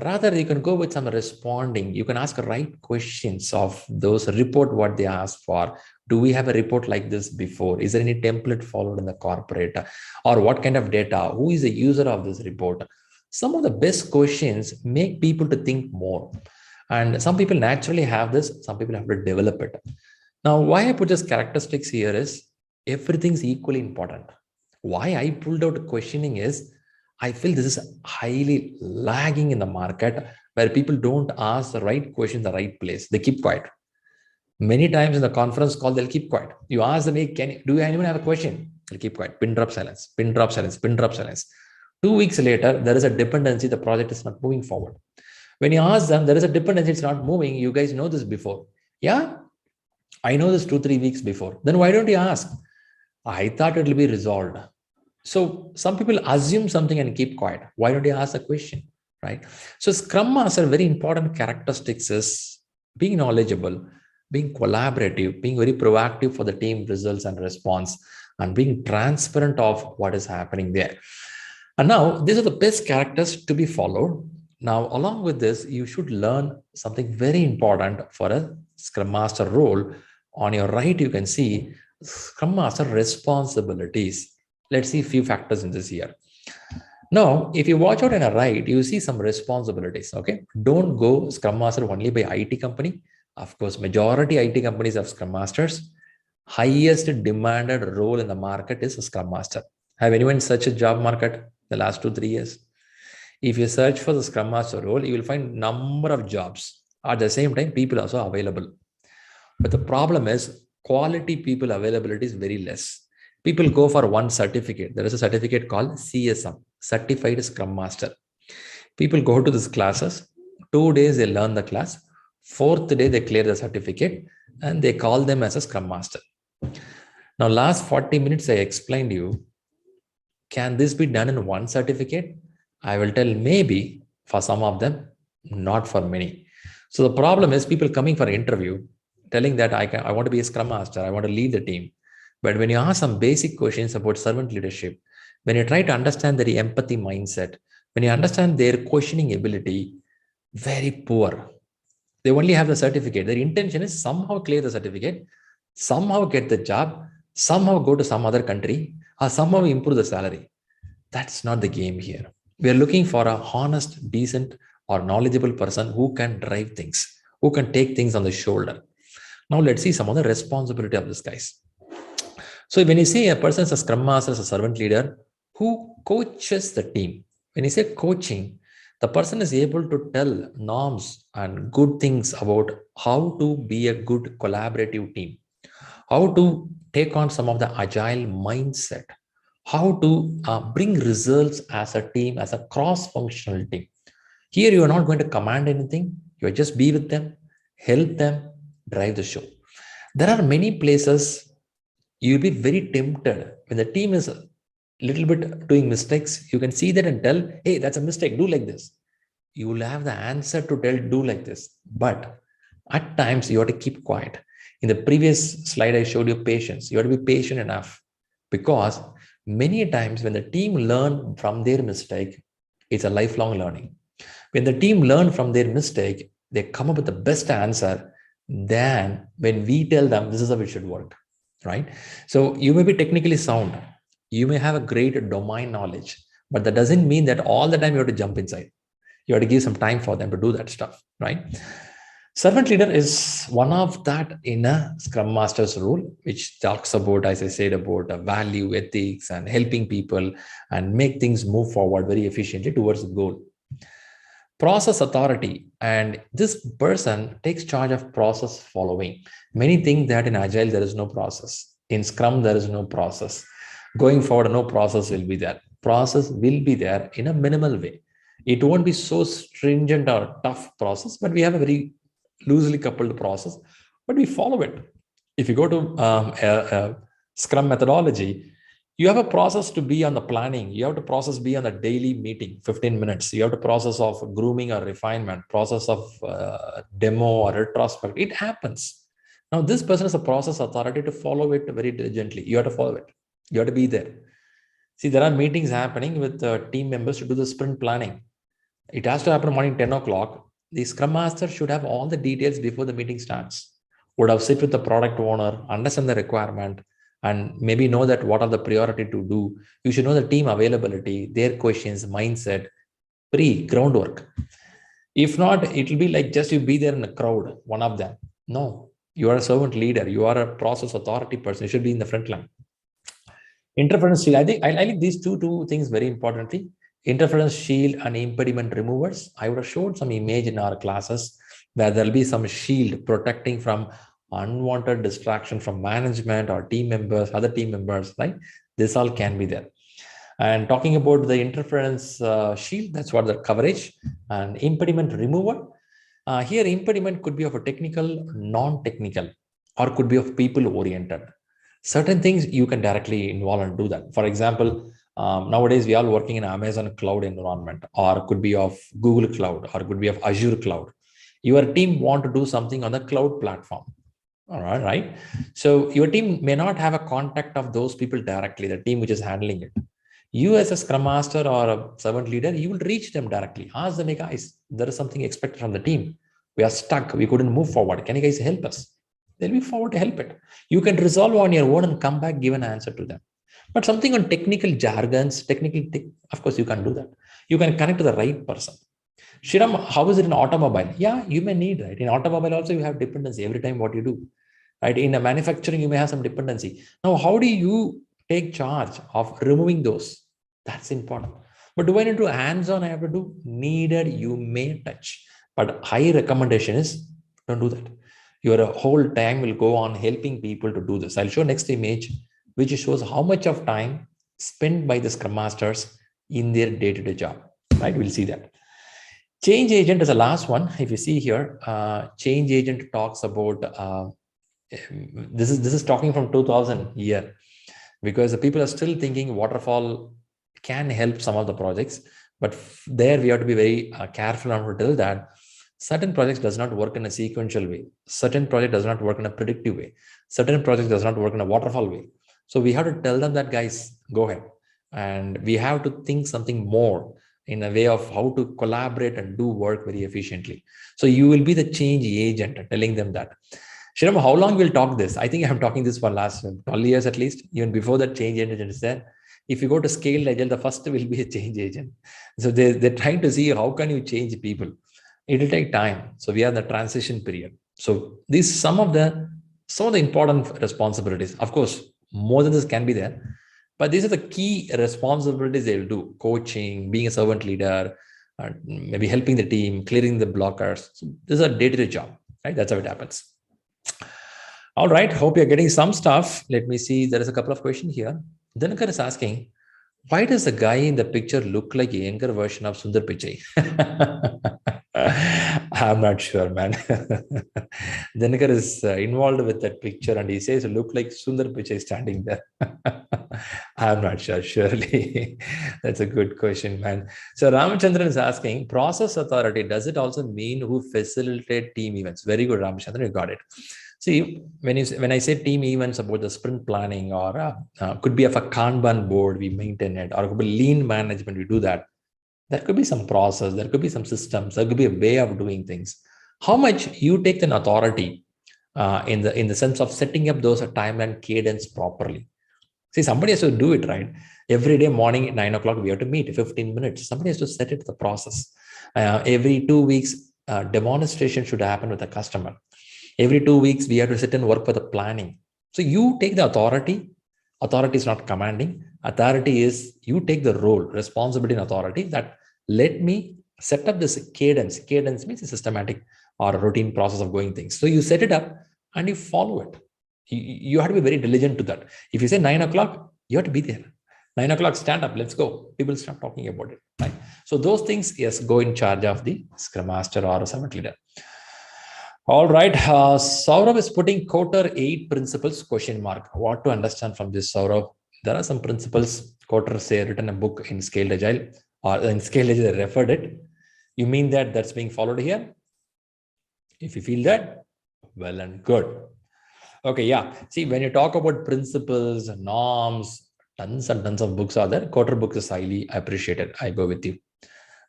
Rather, you can go with some responding. You can ask right questions of those report, what they ask for. Do we have a report like this before? Is there any template followed in the corporate? Or what kind of data? Who is the user of this report? Some of the best questions make people to think more. And some people naturally have this. Some people have to develop it. Now, why I put this characteristics here is everything's equally important. Why I pulled out questioning is I feel this is highly lagging in the market where people don't ask the right question in the right place. They keep quiet. Many times in the conference call, they'll keep quiet. You ask them, hey, do anyone have a question? They'll keep quiet. Pin drop silence, pin drop silence, pin drop silence. 2 weeks later, there is a dependency. The project is not moving forward. When you ask them, there is a dependency. It's not moving. You guys know this before. Yeah, I know this 2-3 weeks before. Then why don't you ask? I thought it will be resolved. So some people assume something and keep quiet. Why don't you ask a question, right? So Scrum Master, very important characteristics is being knowledgeable, being collaborative, being very proactive for the team results and response, and being transparent of what is happening there. And now these are the best characters to be followed. Now, along with this, you should learn something very important for a Scrum Master role. On your right, you can see Scrum Master responsibilities. Let's see a few factors in this here. Now, if you watch out on the right, you see some responsibilities. Okay, don't go Scrum Master only by IT company. Of course, majority IT companies have Scrum Masters. Highest demanded role in the market is a Scrum Master. Have anyone searched a job market the last 2-3 years? If you search for the Scrum Master role, you will find number of jobs. At the same time, people are also available. But the problem is quality people availability is very less. People go for one certificate. There is a certificate called CSM, Certified Scrum Master. People go to these classes. 2 days they learn the class. 4th day they clear the certificate and they call them as a Scrum Master. Now, last 40 minutes I explained you, can this be done in one certificate? I will tell maybe for some of them, not for many. So the problem is people coming for an interview, telling that I want to be a Scrum Master, I want to lead the team. But when you ask some basic questions about servant leadership, when you try to understand their empathy mindset, when you understand their questioning ability, very poor. They only have the certificate. Their intention is somehow clear the certificate, somehow get the job, somehow go to some other country, or somehow improve the salary. That's not the game here. We are looking for a honest, decent, or knowledgeable person who can drive things, who can take things on the shoulder. Now let's see some of the responsibility of these guys. So when you say a person is a Scrum Master, a servant leader who coaches the team, when you say coaching, the person is able to tell norms and good things about how to be a good collaborative team, how to take on some of the agile mindset, how to bring results as a team, as a cross-functional team. Here, you are not going to command anything. You are just be with them, help them, drive the show. There are many places you'll be very tempted when the team is a little bit doing mistakes. You can see that and tell, hey, that's a mistake, do like this. You will have the answer to tell, do like this. But at times, you have to keep quiet. In the previous slide, I showed you patience. You have to be patient enough, because many times when the team learn from their mistake, it's a lifelong learning. When the team learn from their mistake, they come up with the best answer than when we tell them this is how it should work, right? So you may be technically sound, you may have a great domain knowledge, but that doesn't mean that all the time you have to jump inside. You have to give some time for them to do that stuff, right? Servant leader is one of that in a Scrum Master's role, which talks about, as I said, about value, ethics, and helping people and make things move forward very efficiently towards the goal. Process authority, and this person takes charge of process following. Many think that in Agile there is no process. In Scrum there is no process. Going forward, no process will be there. Process will be there in a minimal way. It won't be so stringent or tough process, but we have a very loosely coupled process, but we follow it. If you go to a Scrum methodology, you have a process to be on the planning. You have to process be on the daily meeting, 15 minutes. You have to process of grooming or refinement, process of demo or retrospect. It happens. Now, this person is a process authority to follow it very diligently. You have to follow it. You have to be there. See, there are meetings happening with team members to do the sprint planning. It has to happen morning 10 o'clock. The Scrum Master should have all the details before the meeting starts. Would have sit with the product owner, understand the requirement, and maybe know that what are the priority to do. You should know the team availability, their questions, mindset, groundwork. If not, it will be like just you be there in a crowd, one of them. No, you are a servant leader. You are a process authority person. You should be in the front line. Interference shield. I think I like these two things very importantly. Interference shield and impediment removers. I would have showed some image in our classes where there'll be some shield protecting from unwanted distraction from management or team members, other team members, right? This all can be there. And talking about the interference shield, that's what the coverage. And impediment remover. Here, impediment could be of a technical, non-technical, or could be of people-oriented. Certain things you can directly involve and do that. For example, nowadays we are working in Amazon cloud environment, or could be of Google cloud, or could be of Azure cloud. Your team want to do something on the cloud platform. All right, right. So your team may not have a contact of those people directly, the team which is handling it. You as a Scrum Master or a servant leader, you will reach them directly. Ask them, hey guys, there is something expected from the team. We are stuck. We couldn't move forward. Can you guys help us? They'll be forward to help it. You can resolve on your own and come back, give an answer to them. But something on technical jargons, of course, you can do that. You can connect to the right person. Shriram, how is it in automobile? Yeah, you may need, right? In automobile also, you have dependency every time what you do, right? In a manufacturing, you may have some dependency. Now, how do you take charge of removing those? That's important. But do I need to hands-on? I have to do needed. You may touch, but high recommendation is don't do that. Your whole time will go on helping people to do this. I'll show next image, which shows how much of time spent by the Scrum Masters in their day-to-day job, right? We'll see that. Change agent is the last one. If you see here, change agent talks about, this is talking from 2000 year, because the people are still thinking waterfall can help some of the projects, but there we have to be very careful and to tell that certain projects does not work in a sequential way. Certain project does not work in a predictive way. Certain projects does not work in a waterfall way. So we have to tell them that, guys, go ahead. And we have to think something more in a way of how to collaborate and do work very efficiently. So you will be the change agent telling them that. Shriram, how long we'll talk this? I think I'm talking this for last 12 years at least. Even before that, change agent is there. If you go to scaled agile, the first will be a change agent. So they're trying to see how can you change people. It will take time. So we are in the transition period. So these some of the important responsibilities. Of course, more than this can be there, but these are the key responsibilities they'll do: coaching, being a servant leader, maybe helping the team, clearing the blockers. So this is a day-to-day job, right? That's how it happens. All right. Hope you're getting some stuff. Let me see. There is a couple of questions here. Dinakar is asking, why does the guy in the picture look like a younger version of Sundar Pichai? I'm not sure, man. Dinakar is involved with that picture and he says, look like Sundar Pichai standing there. I'm not sure, surely. That's a good question, man. So Ramachandran is asking, process authority, does it also mean who facilitate team events? Very good, Ramachandran, you got it. See, when I say team events about the sprint planning, or could be of a Kanban board, we maintain it, or it could be lean management, we do that. There could be some process, there could be some systems, there could be a way of doing things. How much you take an authority in the sense of setting up those timeline cadence properly. See, somebody has to do it, right? Every day morning at 9 o'clock, we have to meet 15 minutes. Somebody has to set it the process. Every 2 weeks, demonstration should happen with the customer. Every 2 weeks, we have to sit and work for the planning. So you take the authority. Authority is not commanding. Authority is you take the role, responsibility and authority that let me set up this cadence. Cadence means a systematic or a routine process of going things. So you set it up and you follow it. You have to be very diligent to that. If you say 9 o'clock, you have to be there. 9 o'clock, stand up, let's go. People start talking about it, right? So those things, yes, go in charge of the Scrum Master or a servant leader. All right, Saurav is putting Kotter 8 principles, question mark. What to understand from this, Saurav? There are some principles. Kotter say written a book in Scaled Agile, or in Scaled Agile, they referred it. You mean that that's being followed here? If you feel that, well and good. Okay, yeah. See, when you talk about principles, norms, tons and tons of books are there. Kotter book is highly appreciated. I go with you.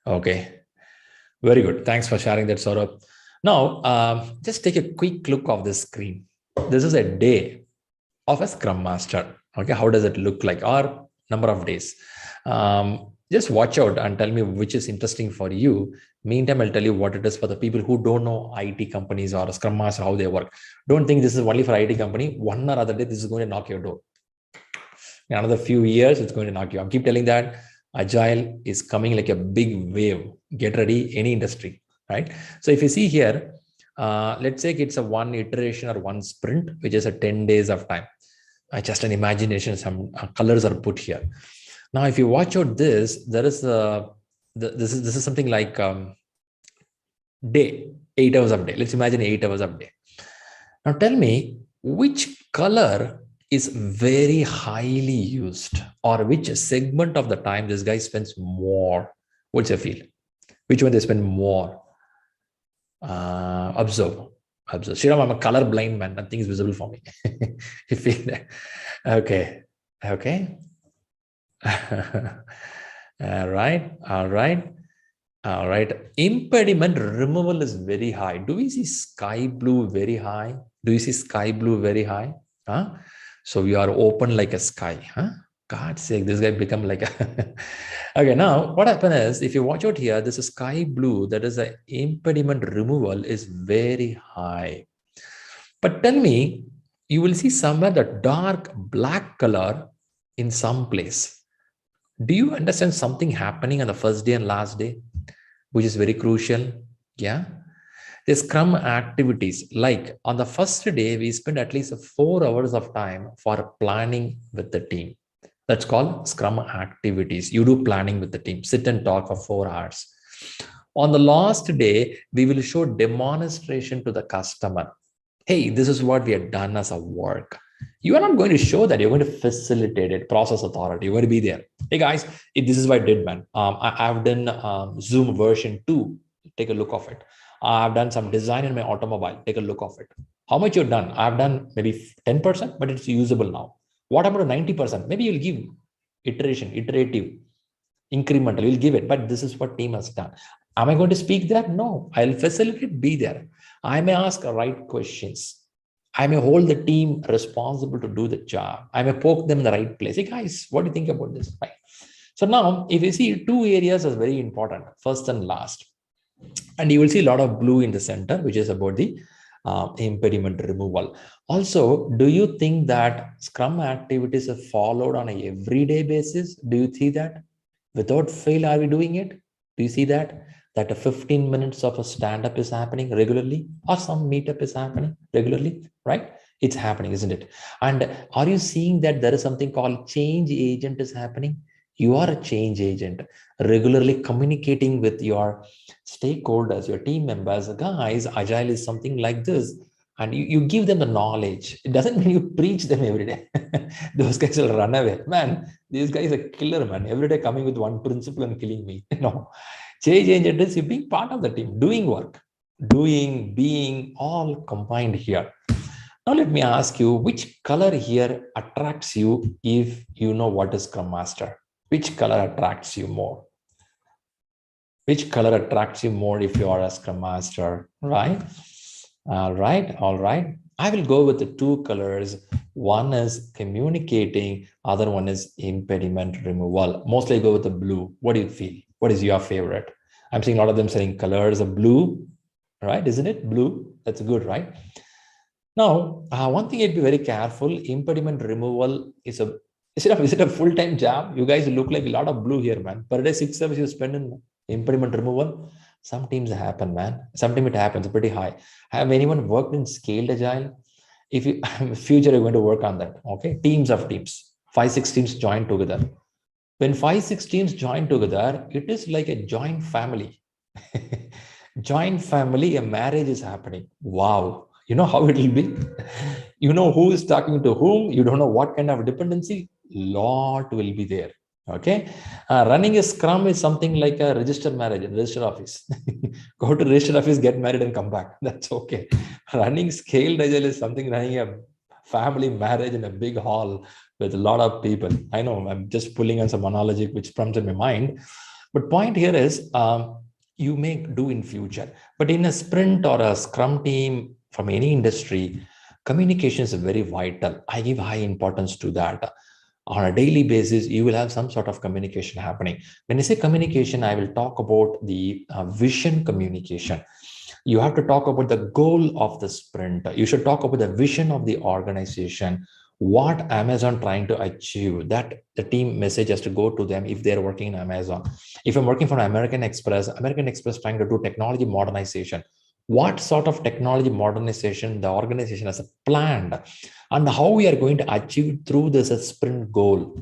Okay, very good. Thanks for sharing that, Saurav. Now, just take a quick look of the screen. This is a day of a Scrum Master. Okay, how does it look like? Or number of days. Just watch out and tell me which is interesting for you. Meantime, I'll tell you what it is for the people who don't know IT companies or Scrum Master, how they work. Don't think this is only for IT company. One or other day, this is going to knock your door. In another few years, it's going to knock you. I keep telling that Agile is coming like a big wave. Get ready, any industry. Right? So if you see here, let's say it's a one iteration or one sprint, which is a 10 days of time. Just an imagination, some colors are put here. Now, if you watch out this, there is this is something like day, 8 hours of day. Let's imagine 8 hours of day. Now tell me which color is very highly used, or which segment of the time this guy spends more. What's your feel? Which one they spend more? Observe. Shriram, I'm a color blind man. Nothing is visible for me. You feel that? Okay. Okay. All right. All right. All right. Impediment removal is very high. Do we see sky blue very high? Do you see sky blue very high? Huh? So we are open like a sky. Huh? God's sake, this guy become like a okay. Now, what happens is if you watch out here, this is sky blue. That is the impediment removal is very high. But tell me, you will see somewhere the dark black color in some place. Do you understand something happening on the first day and last day, which is very crucial? Yeah. The Scrum activities, like on the first day, we spend at least 4 hours of time for planning with the team. That's called Scrum activities. You do planning with the team, sit and talk for 4 hours. On the last day, we will show demonstration to the customer. Hey, this is what we have done as a work. You are not going to show that. You're going to facilitate it, process authority. You're going to be there. Hey guys, this is what I did, man. I've done Zoom version 2. Take a look of it. I've done some design in my automobile. Take a look of it. How much you've done? I've done maybe 10%, but it's usable now. What about 90%? Maybe you'll give iterative, incremental. You'll give it, but this is what team has done. Am I going to speak there? No, I'll facilitate, be there. I may ask the right questions. I may hold the team responsible to do the job. I may poke them in the right place. Hey guys, what do you think about this? Right. So now, if you see, 2 areas are very important, first and last. And you will see a lot of blue in the center, which is about the impediment removal. Also, do you think that Scrum activities are followed on a everyday basis? Do you see that? Without fail, are we doing it? Do you see that? That a 15 minutes of a stand-up is happening regularly, or some meetup is happening regularly, right? It's happening, isn't it? And are you seeing that there is something called change agent is happening? You are a change agent, regularly communicating with your stakeholders, your team members. Guys, Agile is something like this. And you give them the knowledge. It doesn't mean you preach them every day. Those guys will run away. Man, these guys are killer, man. Every day coming with one principle and killing me. No. Change agent is you being part of the team, doing work, doing, being, all combined here. Now let me ask you, which color here attracts you if you know what is Scrum Master? Which color attracts you more? Which color attracts you more if you are a Scrum Master, right? All right, all right. I will go with the 2 colors. One is communicating, other one is impediment removal. Mostly go with the blue. What do you feel? What is your favorite? I'm seeing a lot of them saying colors of blue, right? Isn't it blue? That's good, right? Now, one thing you'd be very careful, impediment removal is is it a full-time job? You guys look like a lot of blue here, man. Per day 6 hours you spend in impediment removal. Some teams happen, man. Sometimes it happens pretty high. Have anyone worked in scaled agile? If you future, you're going to work on that. Okay, teams of teams, 5-6 teams join together. When 5-6 teams join together, it is like a joint family. Joint family, a marriage is happening. Wow. You know how it will be? You know who is talking to whom. You don't know what kind of dependency. Lot will be there. Okay. Running a Scrum is something like a register marriage in register office. Go to register office, get married and come back. That's okay. Running scaled agile is something running a family marriage in a big hall with a lot of people. I know I'm just pulling on some analogy which comes in my mind. But point here is you may do in future. But in a sprint or a Scrum team from any industry, communication is very vital. I give high importance to that. On a daily basis, you will have some sort of communication happening. When I say communication, I will talk about the vision communication. You have to talk about the goal of the sprint. You should talk about the vision of the organization. What Amazon trying to achieve, that the team message has to go to them if they're working in Amazon. If I'm working for American Express trying to do technology modernization. What sort of technology modernization the organization has planned and how we are going to achieve through this sprint goal.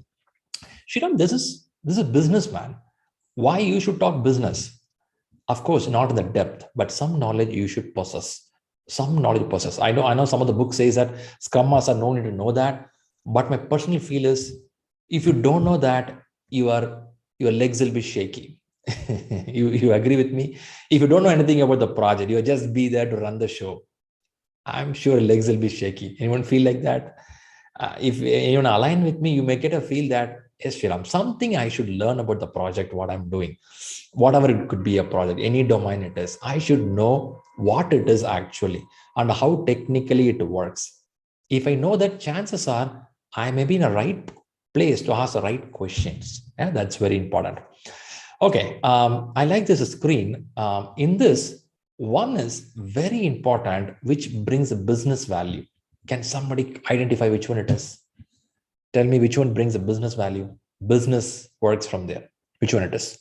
Shriram, this is a businessman. Why you should talk business? Of course, not in the depth, but some knowledge you should possess. Some knowledge possess. I know some of the book says that Scrum Masters are no need to know that, but my personal feel is if you don't know that, your legs will be shaky. You agree with me? If you don't know anything about the project, you'll just be there to run the show. I'm sure legs will be shaky. Anyone feel like that? If anyone align with me, you may get a feel that, yes, Shriram, something I should learn about the project, what I'm doing, whatever it could be a project, any domain it is, I should know what it is actually and how technically it works. If I know that, chances are I may be in a right place to ask the right questions. Yeah, that's very important. Okay, I like this screen. In this, one is very important, which brings a business value. Can somebody identify which one it is? Tell me which one brings a business value. Business works from there. Which one it is?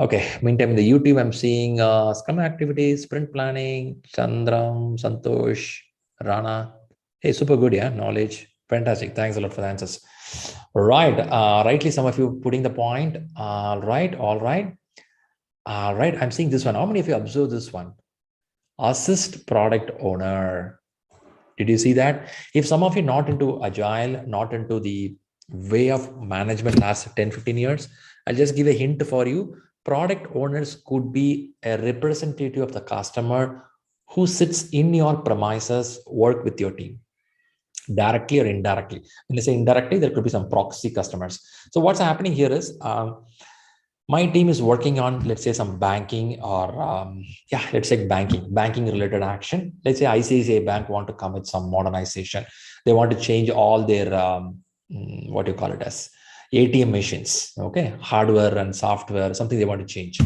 Okay, meantime, in the YouTube, I'm seeing Scrum activities, sprint planning, Chandram, Santosh, Rana. Hey, super good, yeah, knowledge. Fantastic. Thanks a lot for the answers. Right, rightly, some of you putting the point. All right, all right. All right, I'm seeing this one. How many of you observe this one? Assist product owner. Did you see that? If some of you not into Agile, not into the way of management last 10, 15 years, I'll just give a hint for you. Product owners could be a representative of the customer who sits in your premises, work with your team, directly or indirectly. When I say indirectly, there could be some proxy customers. So what's happening here is, my team is working on, let's say, some banking or let's say banking related action. Let's say ICICI Bank want to come with some modernization. They want to change all their what do you call it as ATM machines. Okay, hardware and software, something they want to change.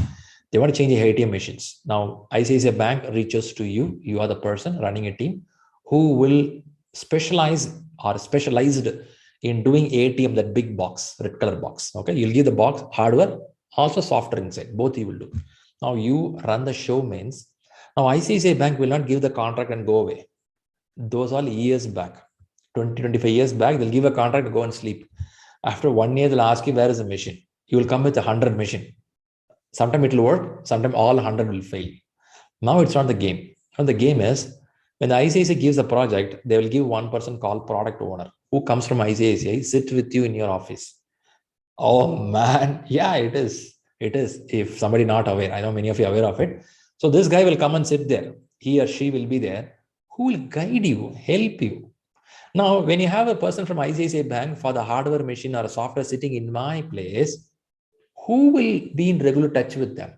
They want to change the ATM machines. Now ICICI Bank reaches to you. You are the person running a team who will specialize or specialized in doing ATM, that big box, red color box. Okay, you'll give the box hardware, also software inside, both you will do. Now you run the show means, now ICICI Bank will not give the contract and go away. Those all years back, 20, 25 years back, they'll give a contract to go and sleep. After 1 year, they'll ask you, where is the machine? You will come with 100 machine. Sometime it will work, sometime all 100 will fail. Now it's not the game. And the game is, when the ICICI gives a project, they will give one person called product owner who comes from ICICI, sit with you in your office. Oh man, yeah, it is. It is. If somebody not aware, I know many of you are aware of it. So this guy will come and sit there. He or she will be there, who will guide you, help you. Now, when you have a person from ICICI Bank for the hardware machine or software sitting in my place, who will be in regular touch with them?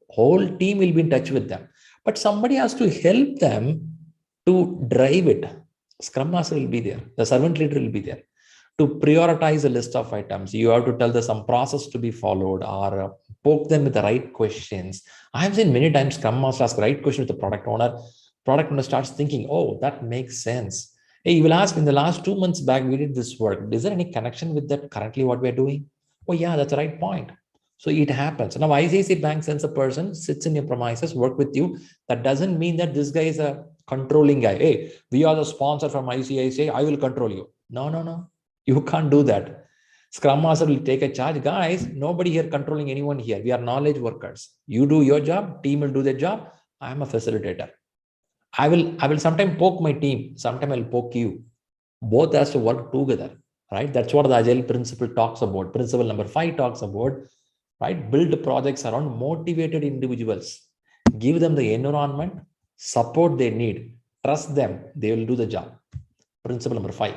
Whole team will be in touch with them. But somebody has to help them to drive it. Scrum Master will be there. The servant leader will be there. To prioritize a list of items, you have to tell them some process to be followed or poke them with the right questions. I have seen many times Scrum Master ask the right question to the product owner. Product owner starts thinking, oh, that makes sense. Hey, you will ask, in the last 2 months back, we did this work. Is there any connection with that currently what we're doing? Oh, yeah, that's the right point. So it happens. Now, ICICI Bank sends a person, sits in your premises, work with you. That doesn't mean that this guy is a controlling guy. Hey, we are the sponsor from ICICI. I will control you. No, no, no. You can't do that. Scrum Master will take a charge. Guys, nobody here controlling anyone here. We are knowledge workers. You do your job, team will do their job. I am a facilitator. I will sometimes poke my team, sometimes I'll poke you. Both has to work together, right? That's what the Agile principle talks about. Principle number 5 talks about, right? Build projects around motivated individuals. Give them the environment, support they need, trust them, they will do the job. Principle number 5,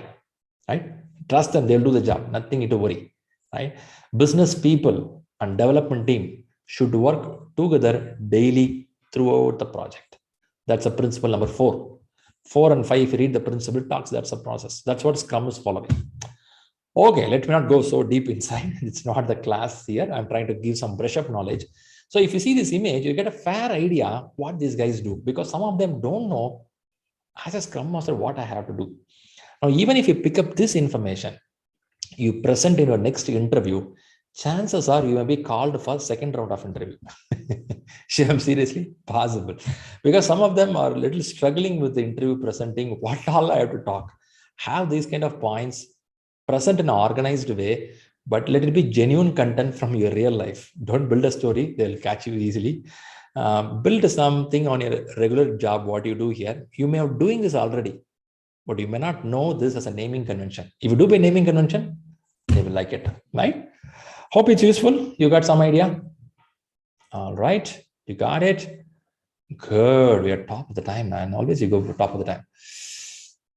right? Trust them, they'll do the job, nothing to worry, right? Business people and development team should work together daily throughout the project. That's a principle number 4. 4 and 5, if you read the principle, talks, that's a process. That's what Scrum is following. Okay, let me not go so deep inside. It's not the class here. I'm trying to give some brush up knowledge. So if you see this image, you get a fair idea what these guys do, because some of them don't know as a Scrum Master what I have to do. Now, even if you pick up this information, you present in your next interview, chances are you may be called for second round of interview. Shivam, seriously, possible. Because some of them are a little struggling with the interview presenting, what all I have to talk. Have these kind of points, present in an organized way, but let it be genuine content from your real life. Don't build a story, they'll catch you easily. Build something on your regular job, what you do here. You may have doing this already, but you may not know this as a naming convention. If you do by naming convention, they will like it, right? Hope it's useful. You got some idea. All right, you got it. Good. We are top of the time, man. Always you go for top of the time.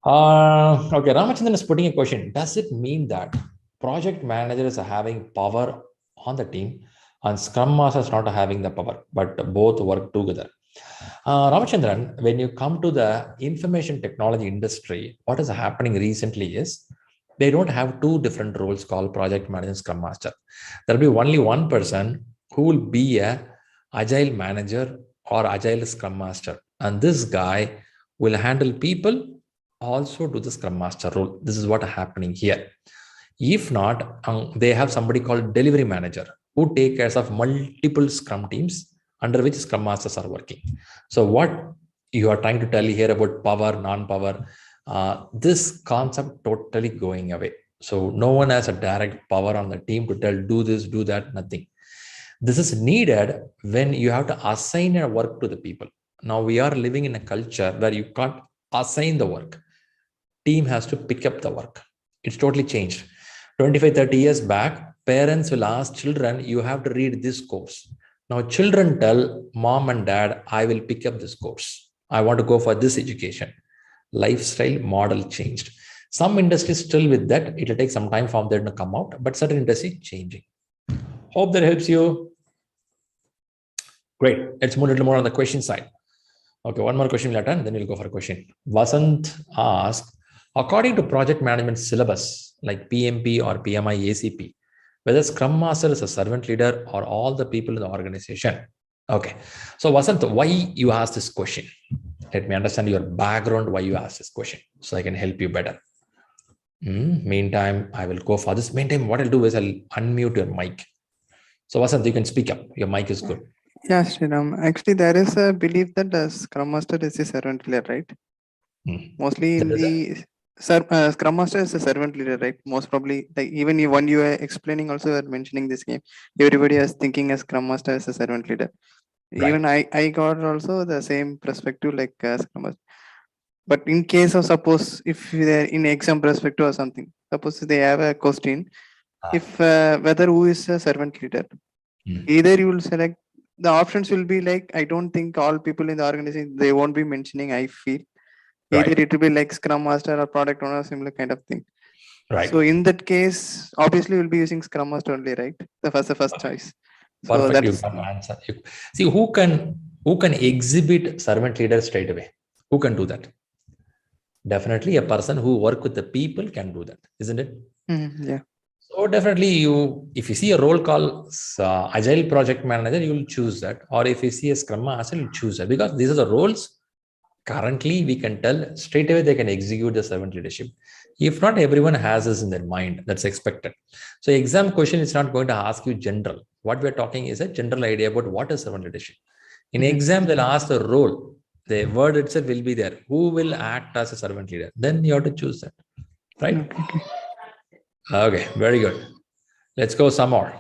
Okay, Ramachandran is putting a question. Does it mean that project managers are having power on the team and Scrum Masters not having the power, but both work together? Ramachandran, when you come to the information technology industry, what is happening recently is they don't have two different roles called project manager and Scrum Master. There will be only one person who will be a agile manager or agile Scrum Master, and this guy will handle people, also do the Scrum Master role. This is what is happening here. If not, they have somebody called delivery manager who take care of multiple Scrum teams under which Scrum Masters are working. So what you are trying to tell here about power, non-power, this concept totally going away. So no one has a direct power on the team to tell, do this, do that, nothing. This is needed when you have to assign a work to the people. Now we are living in a culture where you can't assign the work. Team has to pick up the work. It's totally changed. 25, 30 years back, parents will ask children, you have to read this course. Now children tell mom and dad, I will pick up this course. I want to go for this education. Lifestyle model changed. Some industries still with that. It will take some time for them to come out, but certain industries changing. Hope that helps you. Great. Let's move a little more on the question side. Okay, one more question we'll attend, then we'll go for a question. Vasant asked, according to project management syllabus like PMP or PMI-ACP, whether Scrum Master is a servant leader or all the people in the organization. Okay, so Vasant, why you asked this question? Let me understand your background, why you asked this question, so I can help you better. Meantime, I will go for this. Meantime, what I'll do is I'll unmute your mic. So Vasant, you can speak up. Your mic is good. Yeah, Sriram. Actually, there is a belief that the Scrum Master is a servant leader, right? Mostly in the Scrum Master is a servant leader, right? Most probably, like even when you are explaining, also you are mentioning this game, everybody is thinking a Scrum Master as a servant leader. Right. Even I got also the same perspective like Scrum Master. But in case of suppose if they're in exam perspective or something, suppose they have a question, if whether who is a servant leader, either you will select. The options will be like, I don't think all people in the organization, they won't be mentioning, I feel. Either right. It will be like Scrum Master or product owner, similar kind of thing. Right. So in that case, obviously we'll be using Scrum Master only, right? The first choice. So perfect, you got answer. See, who can exhibit servant leader straight away? Who can do that? Definitely a person who work with the people can do that, isn't it? Yeah. So definitely if you see a role called Agile Project Manager, you will choose that. Or if you see a Scrum Master, you'll choose that. Because these are the roles currently we can tell straight away they can execute the servant leadership. If not, everyone has this in their mind. That's expected. So exam question is not going to ask you general. What we're talking is a general idea about what is servant leadership. In exam, they'll ask the role. The word itself will be there. Who will act as a servant leader? Then you have to choose that. Right? Okay, very good. Let's go some more.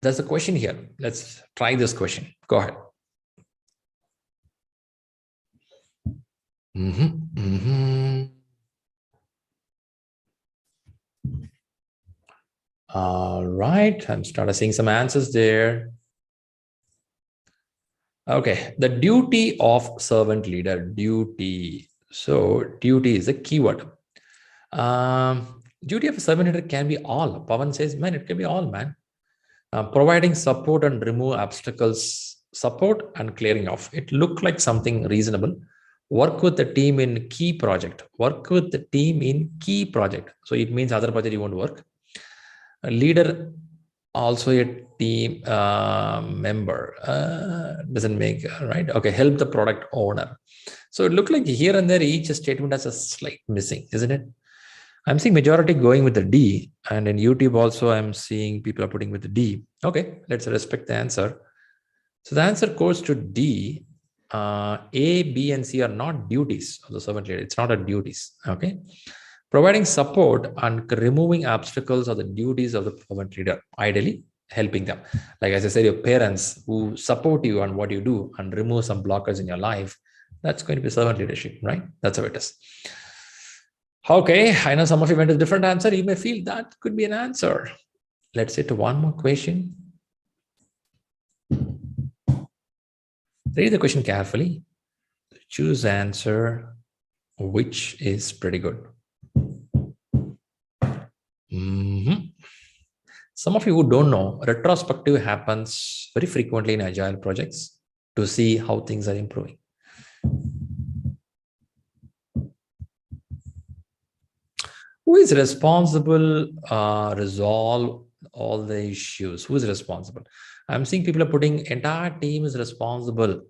There's a question here. Let's try this question. Go ahead. All right, I'm starting seeing some answers there. Okay, the duty of servant leader, duty. So duty is a keyword. Duty of a servant leader can be all. Pawan says, man, it can be all, man. Providing support and remove obstacles, support and clearing off. It looked like something reasonable. Work with the team in key project. Work with the team in key project. So it means other project you won't work. A leader, also a team member. Doesn't make, right? Okay, help the product owner. So it looked like here and there, each statement has a slight missing, isn't it? I'm seeing majority going with the D, and in YouTube also I'm seeing people are putting with the D. Okay, let's respect the answer. So the answer goes to D. A, B, and C are not duties of the servant leader. It's not a duties. Okay, providing support and removing obstacles are the duties of the servant leader. Ideally, helping them. Like as I said, your parents who support you on what you do and remove some blockers in your life. That's going to be servant leadership, right? That's how it is. Okay, I know some of you went to a different answer. You may feel that could be an answer. Let's hit one more question. Read the question carefully. Choose answer which is pretty good. Some of you who don't know, retrospective happens very frequently in agile projects to see how things are improving. Who is responsible resolve all the issues? Who is responsible? I'm seeing people are putting entire team is responsible,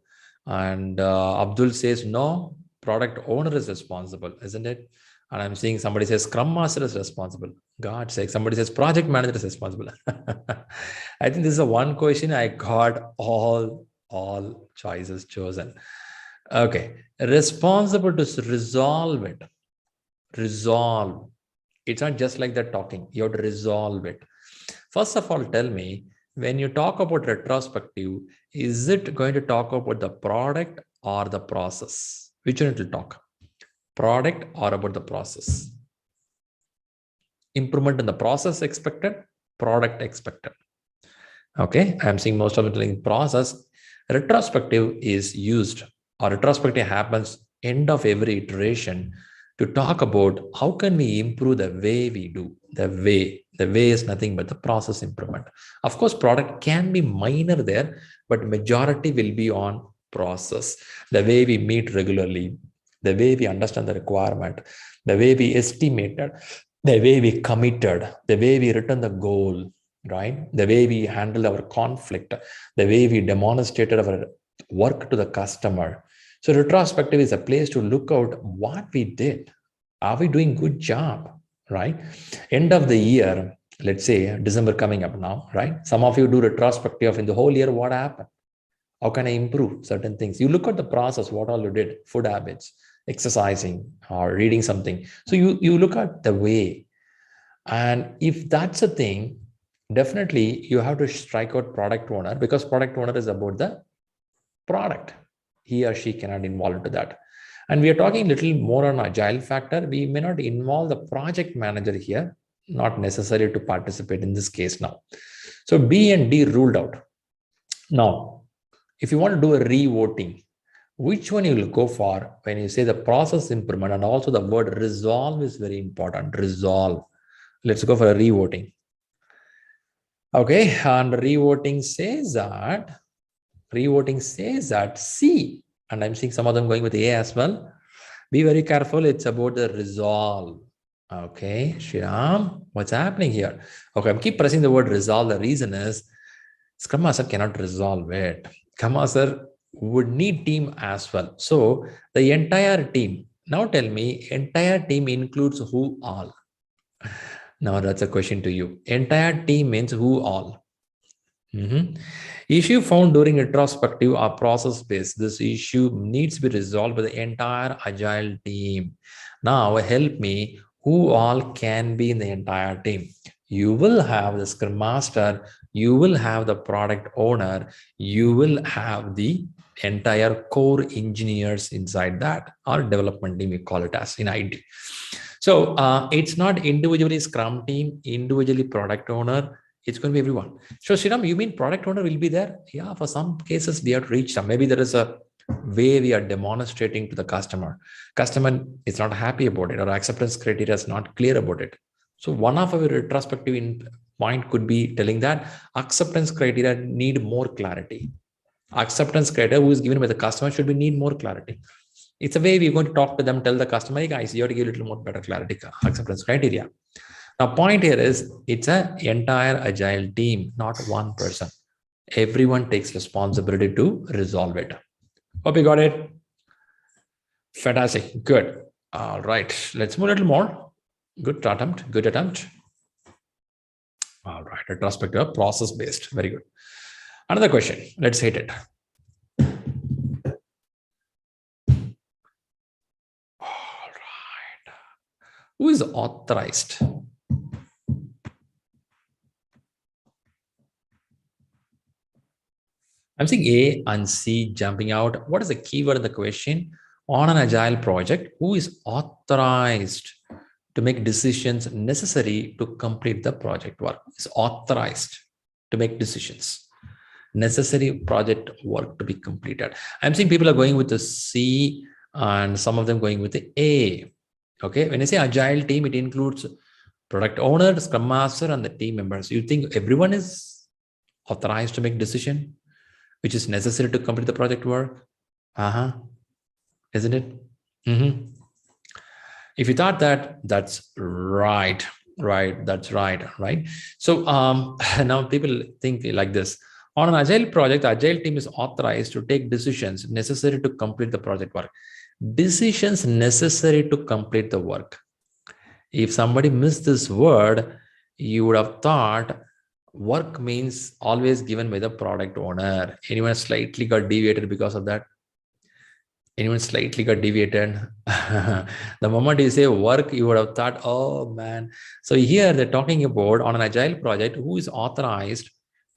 and Abdul says no, product owner is responsible, isn't it? And I'm seeing somebody says Scrum Master is responsible. God's sake, somebody says project manager is responsible. I think this is the one question I got all choices chosen. Okay, responsible to resolve it. Resolve. It's not just like that talking. You have to resolve it. First of all, tell me, when you talk about retrospective, is it going to talk about the product or the process? Which one it will talk? Product or about the process? Improvement in the process expected, product expected. Okay, I'm seeing most of it in process. Retrospective is used, or retrospective happens end of every iteration to talk about how can we improve the way we do. The way is nothing but the process improvement. Of course, product can be minor there, but majority will be on process. The way we meet regularly, the way we understand the requirement, the way we estimated, the way we committed, the way we written the goal, right? The way we handle our conflict, the way we demonstrated our work to the customer. So retrospective is a place to look out what we did. Are we doing good job, right? End of the year, let's say December coming up now, right? Some of you do retrospective in the whole year, what happened? How can I improve certain things? You look at the process, what all you did, food habits, exercising or reading something. So you look at the way. And if that's a thing, definitely you have to strike out product owner, because product owner is about the product. He or she cannot involve into that. And we are talking a little more on agile factor. We may not involve the project manager here, not necessary to participate in this case now. So B and D ruled out. Now, if you want to do a re-voting, which one you will go for when you say the process improvement, and also the word resolve is very important. Resolve. Let's go for a re-voting. Okay, and re-voting says that C, and I'm seeing some of them going with A as well. Be very careful. It's about the resolve. Okay, Shriram, what's happening here? Okay, I'm keep pressing the word resolve. The reason is Scrum Master cannot resolve it. Scrum Master would need team as well. So the entire team. Now tell me, entire team includes who all? Now that's a question to you. Entire team means who all? Issue found during retrospective or process based. This issue needs to be resolved by the entire agile team. Now help me, who all can be in the entire team? You will have the Scrum Master, you will have the product owner, you will have the entire core engineers inside that, or development team, we call it as in IT. So it's not individually Scrum team, individually product owner, it's going to be everyone. So Shriram, you mean product owner will be there? Yeah, for some cases we have to reach some. Maybe there is a way we are demonstrating to the customer. Customer is not happy about it, or acceptance criteria is not clear about it. So one of our retrospective point could be telling that acceptance criteria need more clarity. Acceptance criteria who is given by the customer should be need more clarity. It's a way we're going to talk to them, tell the customer, hey guys, you have to give a little more better clarity, acceptance criteria. Now, point here is it's an entire agile team, not one person. Everyone takes responsibility to resolve it. Hope you got it. Fantastic. Good. All right. Let's move a little more. Good attempt. Good attempt. All right. Retrospective, process based. Very good. Another question. Let's hit it. All right. Who is authorized? I'm seeing A and C jumping out. What is the keyword in the question? On an agile project, who is authorized to make decisions necessary to complete the project work? Is authorized to make decisions. necessary project work to be completed. I'm seeing people are going with the C and some of them going with the A. Okay, when I say agile team, it includes product owner, scrum master, and the team members. You think everyone is authorized to make decision, which is necessary to complete the project work? Isn't it? If you thought that, that's right. That's right. So now people think like this. On an agile project, the agile team is authorized to take decisions necessary to complete the project work. Decisions necessary to complete the work. If somebody missed this word, you would have thought work means always given by the product owner. Anyone slightly got deviated because of that? Anyone slightly got deviated? The moment you say work, you would have thought, oh man. So here they're talking about on an agile project, who is authorized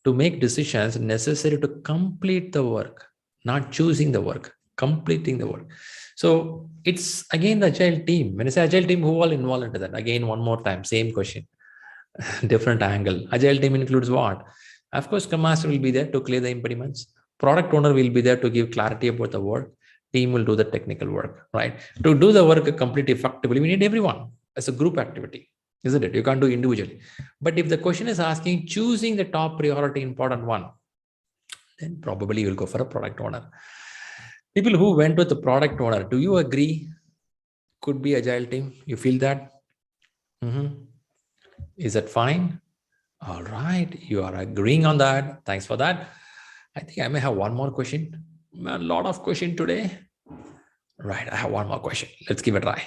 to make decisions necessary to complete the work, not choosing the work, completing the work. So it's again the agile team. When I say agile team, who all involved into that? Again, one more time, same question, different angle. Agile team includes what? Of course, Scrum Master will be there to clear the impediments. Product owner will be there to give clarity about the work. Team will do the technical work, right? To do the work completely effectively, we need everyone as a group activity, isn't it? You can't do individually. But if the question is asking, choosing the top priority important one, then probably you'll go for a product owner. People who went with the product owner, do you agree? Could be agile team. You feel that? Is that fine? All right. You are agreeing on that. Thanks for that. I think I may have one more question. A lot of question today. Right. I have one more question. Let's give it a try.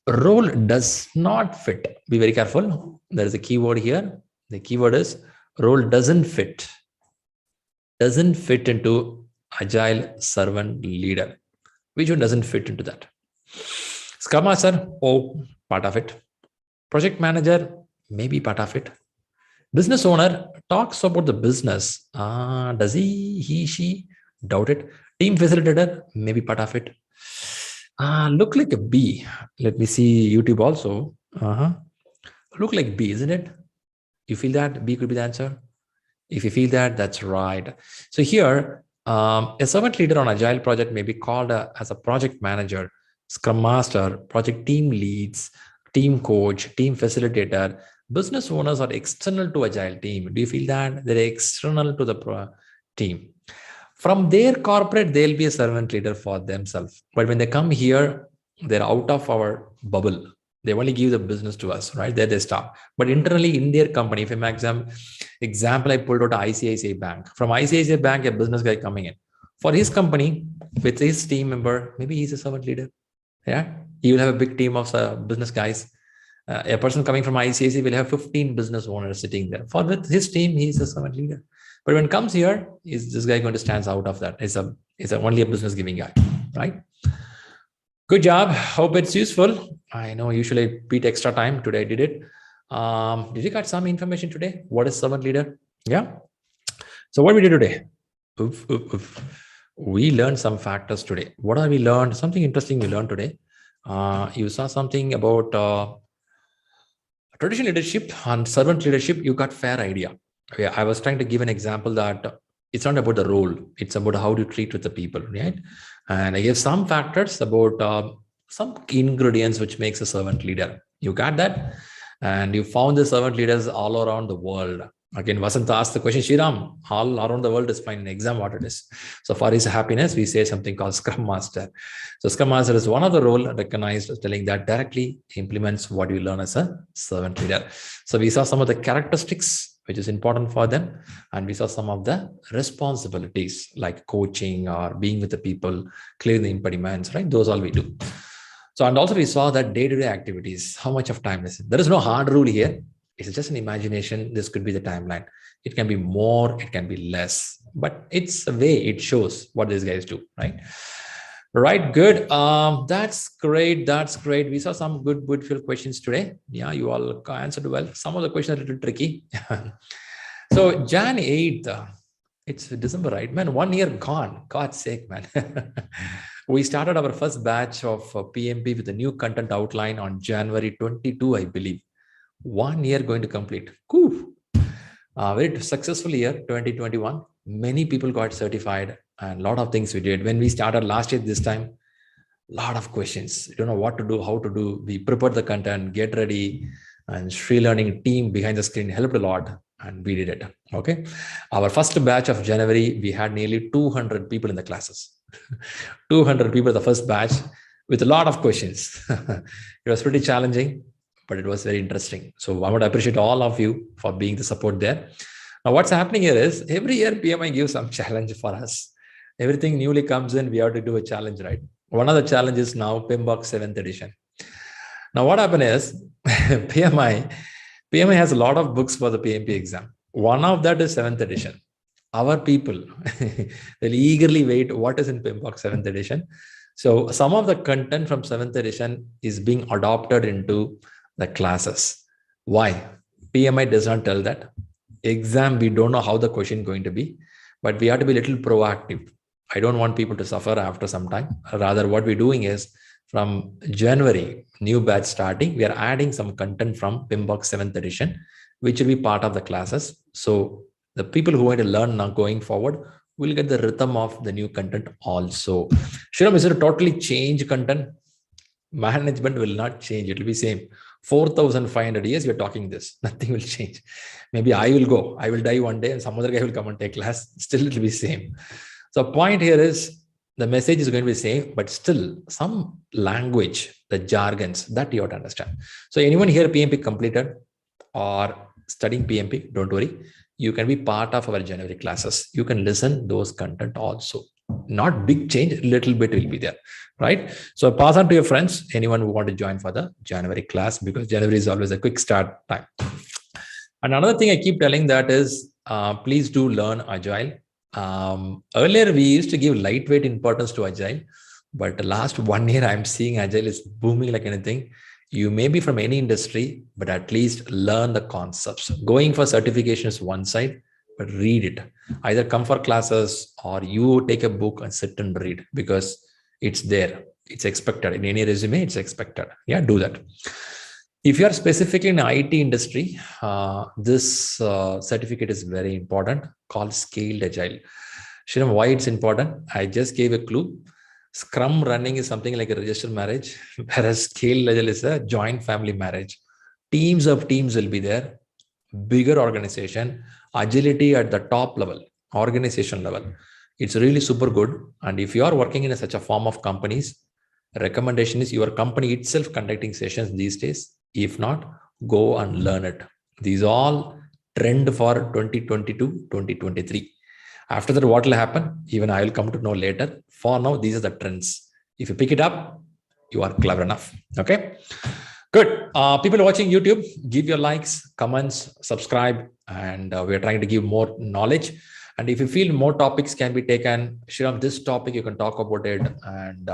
Role does not fit. Be very careful. There is a keyword here. The keyword is role doesn't fit. Doesn't fit into agile servant leader. Which one doesn't fit into that? Scrum Master, oh, part of it. Project manager, maybe part of it. Business owner talks about the business. Does he, she? Doubt it. Team facilitator, maybe part of it. Look like a B. Let me see YouTube also. Look like B, isn't it? You feel that B could be the answer? If you feel that, that's right. So here, a servant leader on agile project may be called as a project manager, scrum master, project team leads, team coach, team facilitator. Business owners are external to agile team. Do you feel that? They're external to the team. From their corporate, they'll be a servant leader for themselves. But when they come here, they're out of our bubble. They only give the business to us, right? There they stop. But internally in their company, if I'm example, I pulled out ICICI Bank. From ICICI Bank, a business guy coming in. For his company, with his team member, maybe he's a servant leader. Yeah, he will have a big team of business guys. A person coming from ICICI will have 15 business owners sitting there. For with his team, he's a servant leader. But when it comes here, is this guy going to stand out of that? Is only a business giving guy, right? Good job. Hope it's useful. I know usually I beat extra time. Today I did it. Did you got some information today? What is servant leader? Yeah. So what we did today? We learned some factors today. What have we learned? Something interesting we learned today. You saw something about traditional leadership and servant leadership. You got fair idea. Okay, I was trying to give an example that it's not about the role. It's about how you treat with the people, right? And I gave some factors about some ingredients which makes a servant leader. You got that? And you found the servant leaders all around the world. Again, Vasant asked the question, Shriram, all around the world is fine in exam what it is. So for his happiness, we say something called Scrum Master. So Scrum Master is one of the role recognized as telling that directly implements what you learn as a servant leader. So we saw some of the characteristics which is important for them. And we saw some of the responsibilities like coaching or being with the people, clearing the impediments, right? Those all we do. So, and also we saw that day-to-day activities, how much of time is it? There is no hard rule here. It's just an imagination. This could be the timeline. It can be more, it can be less, but it's a way it shows what these guys do, right? Right, good. That's great. That's great. We saw some good questions today. Yeah, you all answered well. Some of the questions are a little tricky. So Jan 8th, it's December, right? Man, 1 year gone. God's sake, man. We started our first batch of PMP with a new content outline on January 22, I believe. 1 year going to complete. Cool. Very successful year, 2021. Many people got certified and a lot of things we did. When we started last year, this time, lot of questions. You don't know what to do, how to do. We prepared the content, get ready, and ShriLearning team behind the screen helped a lot, and we did it. Okay. Our first batch of January, we had nearly 200 people in the classes. 200 people the first batch with a lot of questions. It was pretty challenging, but it was very interesting. So I would appreciate all of you for being the support there. Now, what's happening here is every year PMI gives some challenge for us. Everything newly comes in, we have to do a challenge, right? One of the challenges now, PMBOK 7th edition. Now, what happened is PMI has a lot of books for the PMP exam. One of that is 7th edition. Our people, they'll eagerly wait what is in PMBOK 7th edition. So some of the content from 7th edition is being adopted into the classes. Why? PMI does not tell that. Exam, we don't know how the question is going to be, but we have to be a little proactive. I don't want people to suffer after some time. Rather, what we're doing is from January, new batch starting, we are adding some content from PMBOK 7th edition, which will be part of the classes. So the people who want to learn now going forward will get the rhythm of the new content also. Shriram, is it a totally change content? Management will not change. It will be same. 4,500 years, we're talking this. Nothing will change. Maybe I will go. I will die one day and some other guy will come and take class. Still, it will be same. So point here is the message is going to be same, but still some language, the jargons that you have to understand. So anyone here PMP completed or studying PMP, don't worry. You can be part of our January classes. You can listen those content also. Not big change, little bit will be there, right? So pass on to your friends, anyone who want to join for the January class, because January is always a quick start time. And another thing I keep telling that is, please do learn Agile. Earlier, we used to give lightweight importance to Agile, but the last 1 year, I'm seeing Agile is booming like anything. You may be from any industry, but at least learn the concepts. Going for certification is one side, but read it. Either come for classes or you take a book and sit and read, because it's there. It's expected. In any resume, it's expected. Yeah, do that. If you are specifically in the IT industry, this certificate is very important, called Scaled Agile. Shriram, why it's important? I just gave a clue. Scrum running is something like a registered marriage, whereas Scaled Agile is a joint family marriage. Teams of teams will be there, bigger organization, agility at the top level, organization level. It's really super good. And if you are working in such a form of companies, recommendation is your company itself conducting sessions these days. If not, go and learn it. These all trend for 2022, 2023. After that, what will happen? Even I will come to know later. For now, these are the trends. If you pick it up, you are clever enough. Okay, good. People watching YouTube, give your likes, comments, subscribe, and we are trying to give more knowledge. And if you feel more topics can be taken, Shriram, this topic you can talk about it, and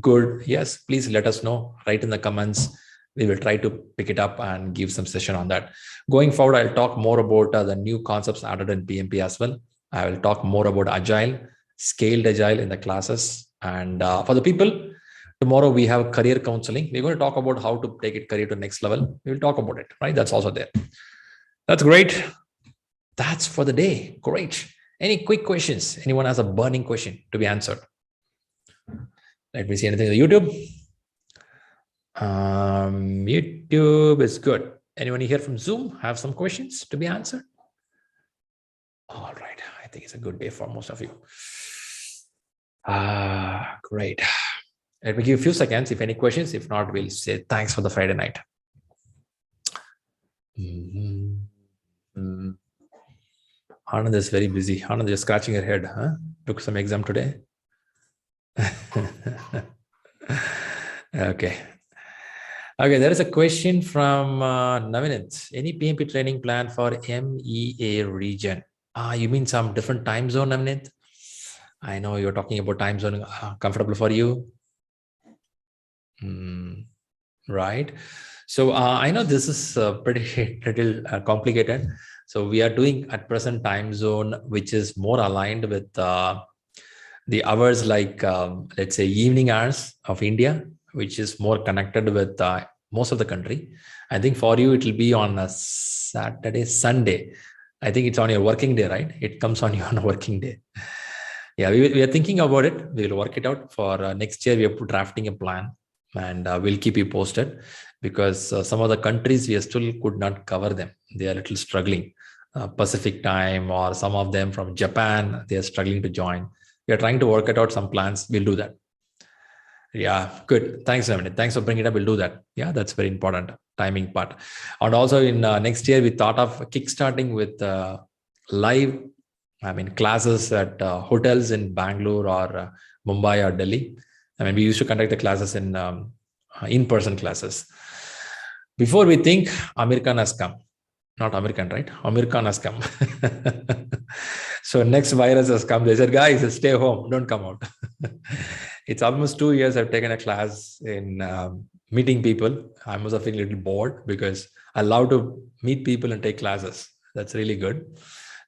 good, yes, please let us know. Write in the comments. We will try to pick it up and give some session on that. Going forward, I'll talk more about the new concepts added in PMP as well. I will talk more about Agile, Scaled Agile in the classes. And for the people, tomorrow we have career counseling. We're going to talk about how to take it career to the next level. We'll talk about it, right? That's also there. That's great. That's for the day. Great. Any quick questions? Anyone has a burning question to be answered? Let me see anything on YouTube. YouTube is good. Anyone here from Zoom have some questions to be answered? All right. I think it's a good day for most of you. Great. Let me give a few seconds. If any questions, if not, we'll say thanks for the Friday night. Anand is very busy. Anand is scratching her head. Huh? Took some exam today. Okay. Okay, there is a question from Navinit. Any PMP training plan for MEA region? You mean some different time zone, Navinit? I know you're talking about time zone. Comfortable for you? Right. So I know this is pretty little complicated. So we are doing at present time zone, which is more aligned with the hours like, let's say, evening hours of India, which is more connected with most of the country. I think for you, it will be on a Saturday, Sunday. I think it's on your working day, right? It comes on you on a working day. Yeah, we are thinking about it. We will work it out for next year. We are drafting a plan, and we'll keep you posted, because some of the countries we still could not cover them. They are a little struggling. Pacific time, or some of them from Japan, they are struggling to join. We are trying to work it out some plans. We'll do that. Yeah, good. Thanks, Raman. Thanks for bringing it up. We'll do that. Yeah, that's very important, timing part. And also in next year, we thought of kickstarting with live, classes at hotels in Bangalore or Mumbai or Delhi. We used to conduct the classes in-person classes. Before we think, American has come. Not American, right? American has come. So next virus has come. They said, guys, stay home. Don't come out. It's almost 2 years I've taken a class in meeting people. I must have been a little bored, because I love to meet people and take classes. That's really good.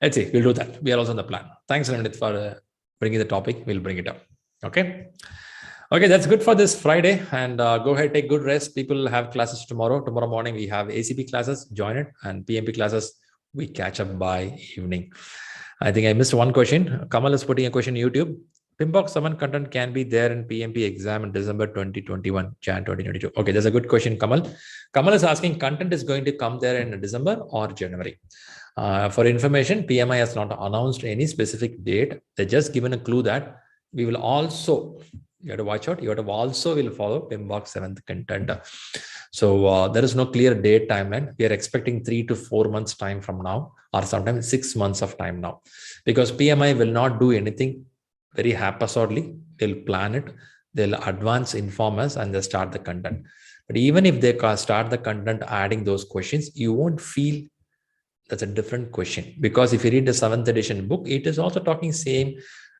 Let's see. We'll do that. We are also on the plan. Thanks, Ranjit, for bringing the topic. We'll bring it up. Okay. Okay, that's good for this Friday. And go ahead, take good rest. People have classes tomorrow. Tomorrow morning, we have ACP classes. Join it. And PMP classes, we catch up by evening. I think I missed one question. Kamal is putting a question in YouTube. PMBOK 7 content can be there in PMP exam in December 2021, Jan 2022. Okay, that's a good question, Kamal. Kamal is asking, content is going to come there in December or January. For information, PMI has not announced any specific date. They just given a clue that we will also, you have to watch out, you have to also will follow PMBOK 7th content. So there is no clear date timeline. We are expecting 3 to 4 months time from now, or sometimes 6 months of time now, because PMI will not do anything very haphazardly. They'll plan it, they'll advance inform us, and they'll start the content. But even if they start the content adding those questions, you won't feel that's a different question, because if you read the 7th edition book, it is also talking same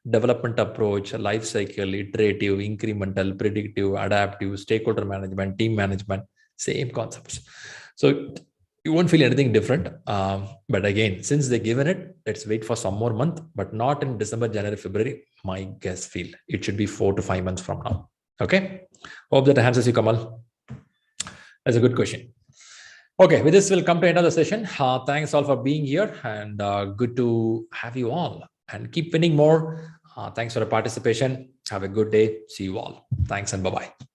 development approach, life cycle, iterative, incremental, predictive, adaptive, stakeholder management, team management, same concepts. So you won't feel anything different. But again, since they've given it, let's wait for some more month, but not in December, January, February. My guess feel it should be 4 to 5 months from now. Okay. Hope that answers you, Kamal. That's a good question. Okay, with this, we'll come to another session. Thanks all for being here, and good to have you all, and keep winning more. Thanks for the participation. Have a good day. See you all. Thanks and bye-bye.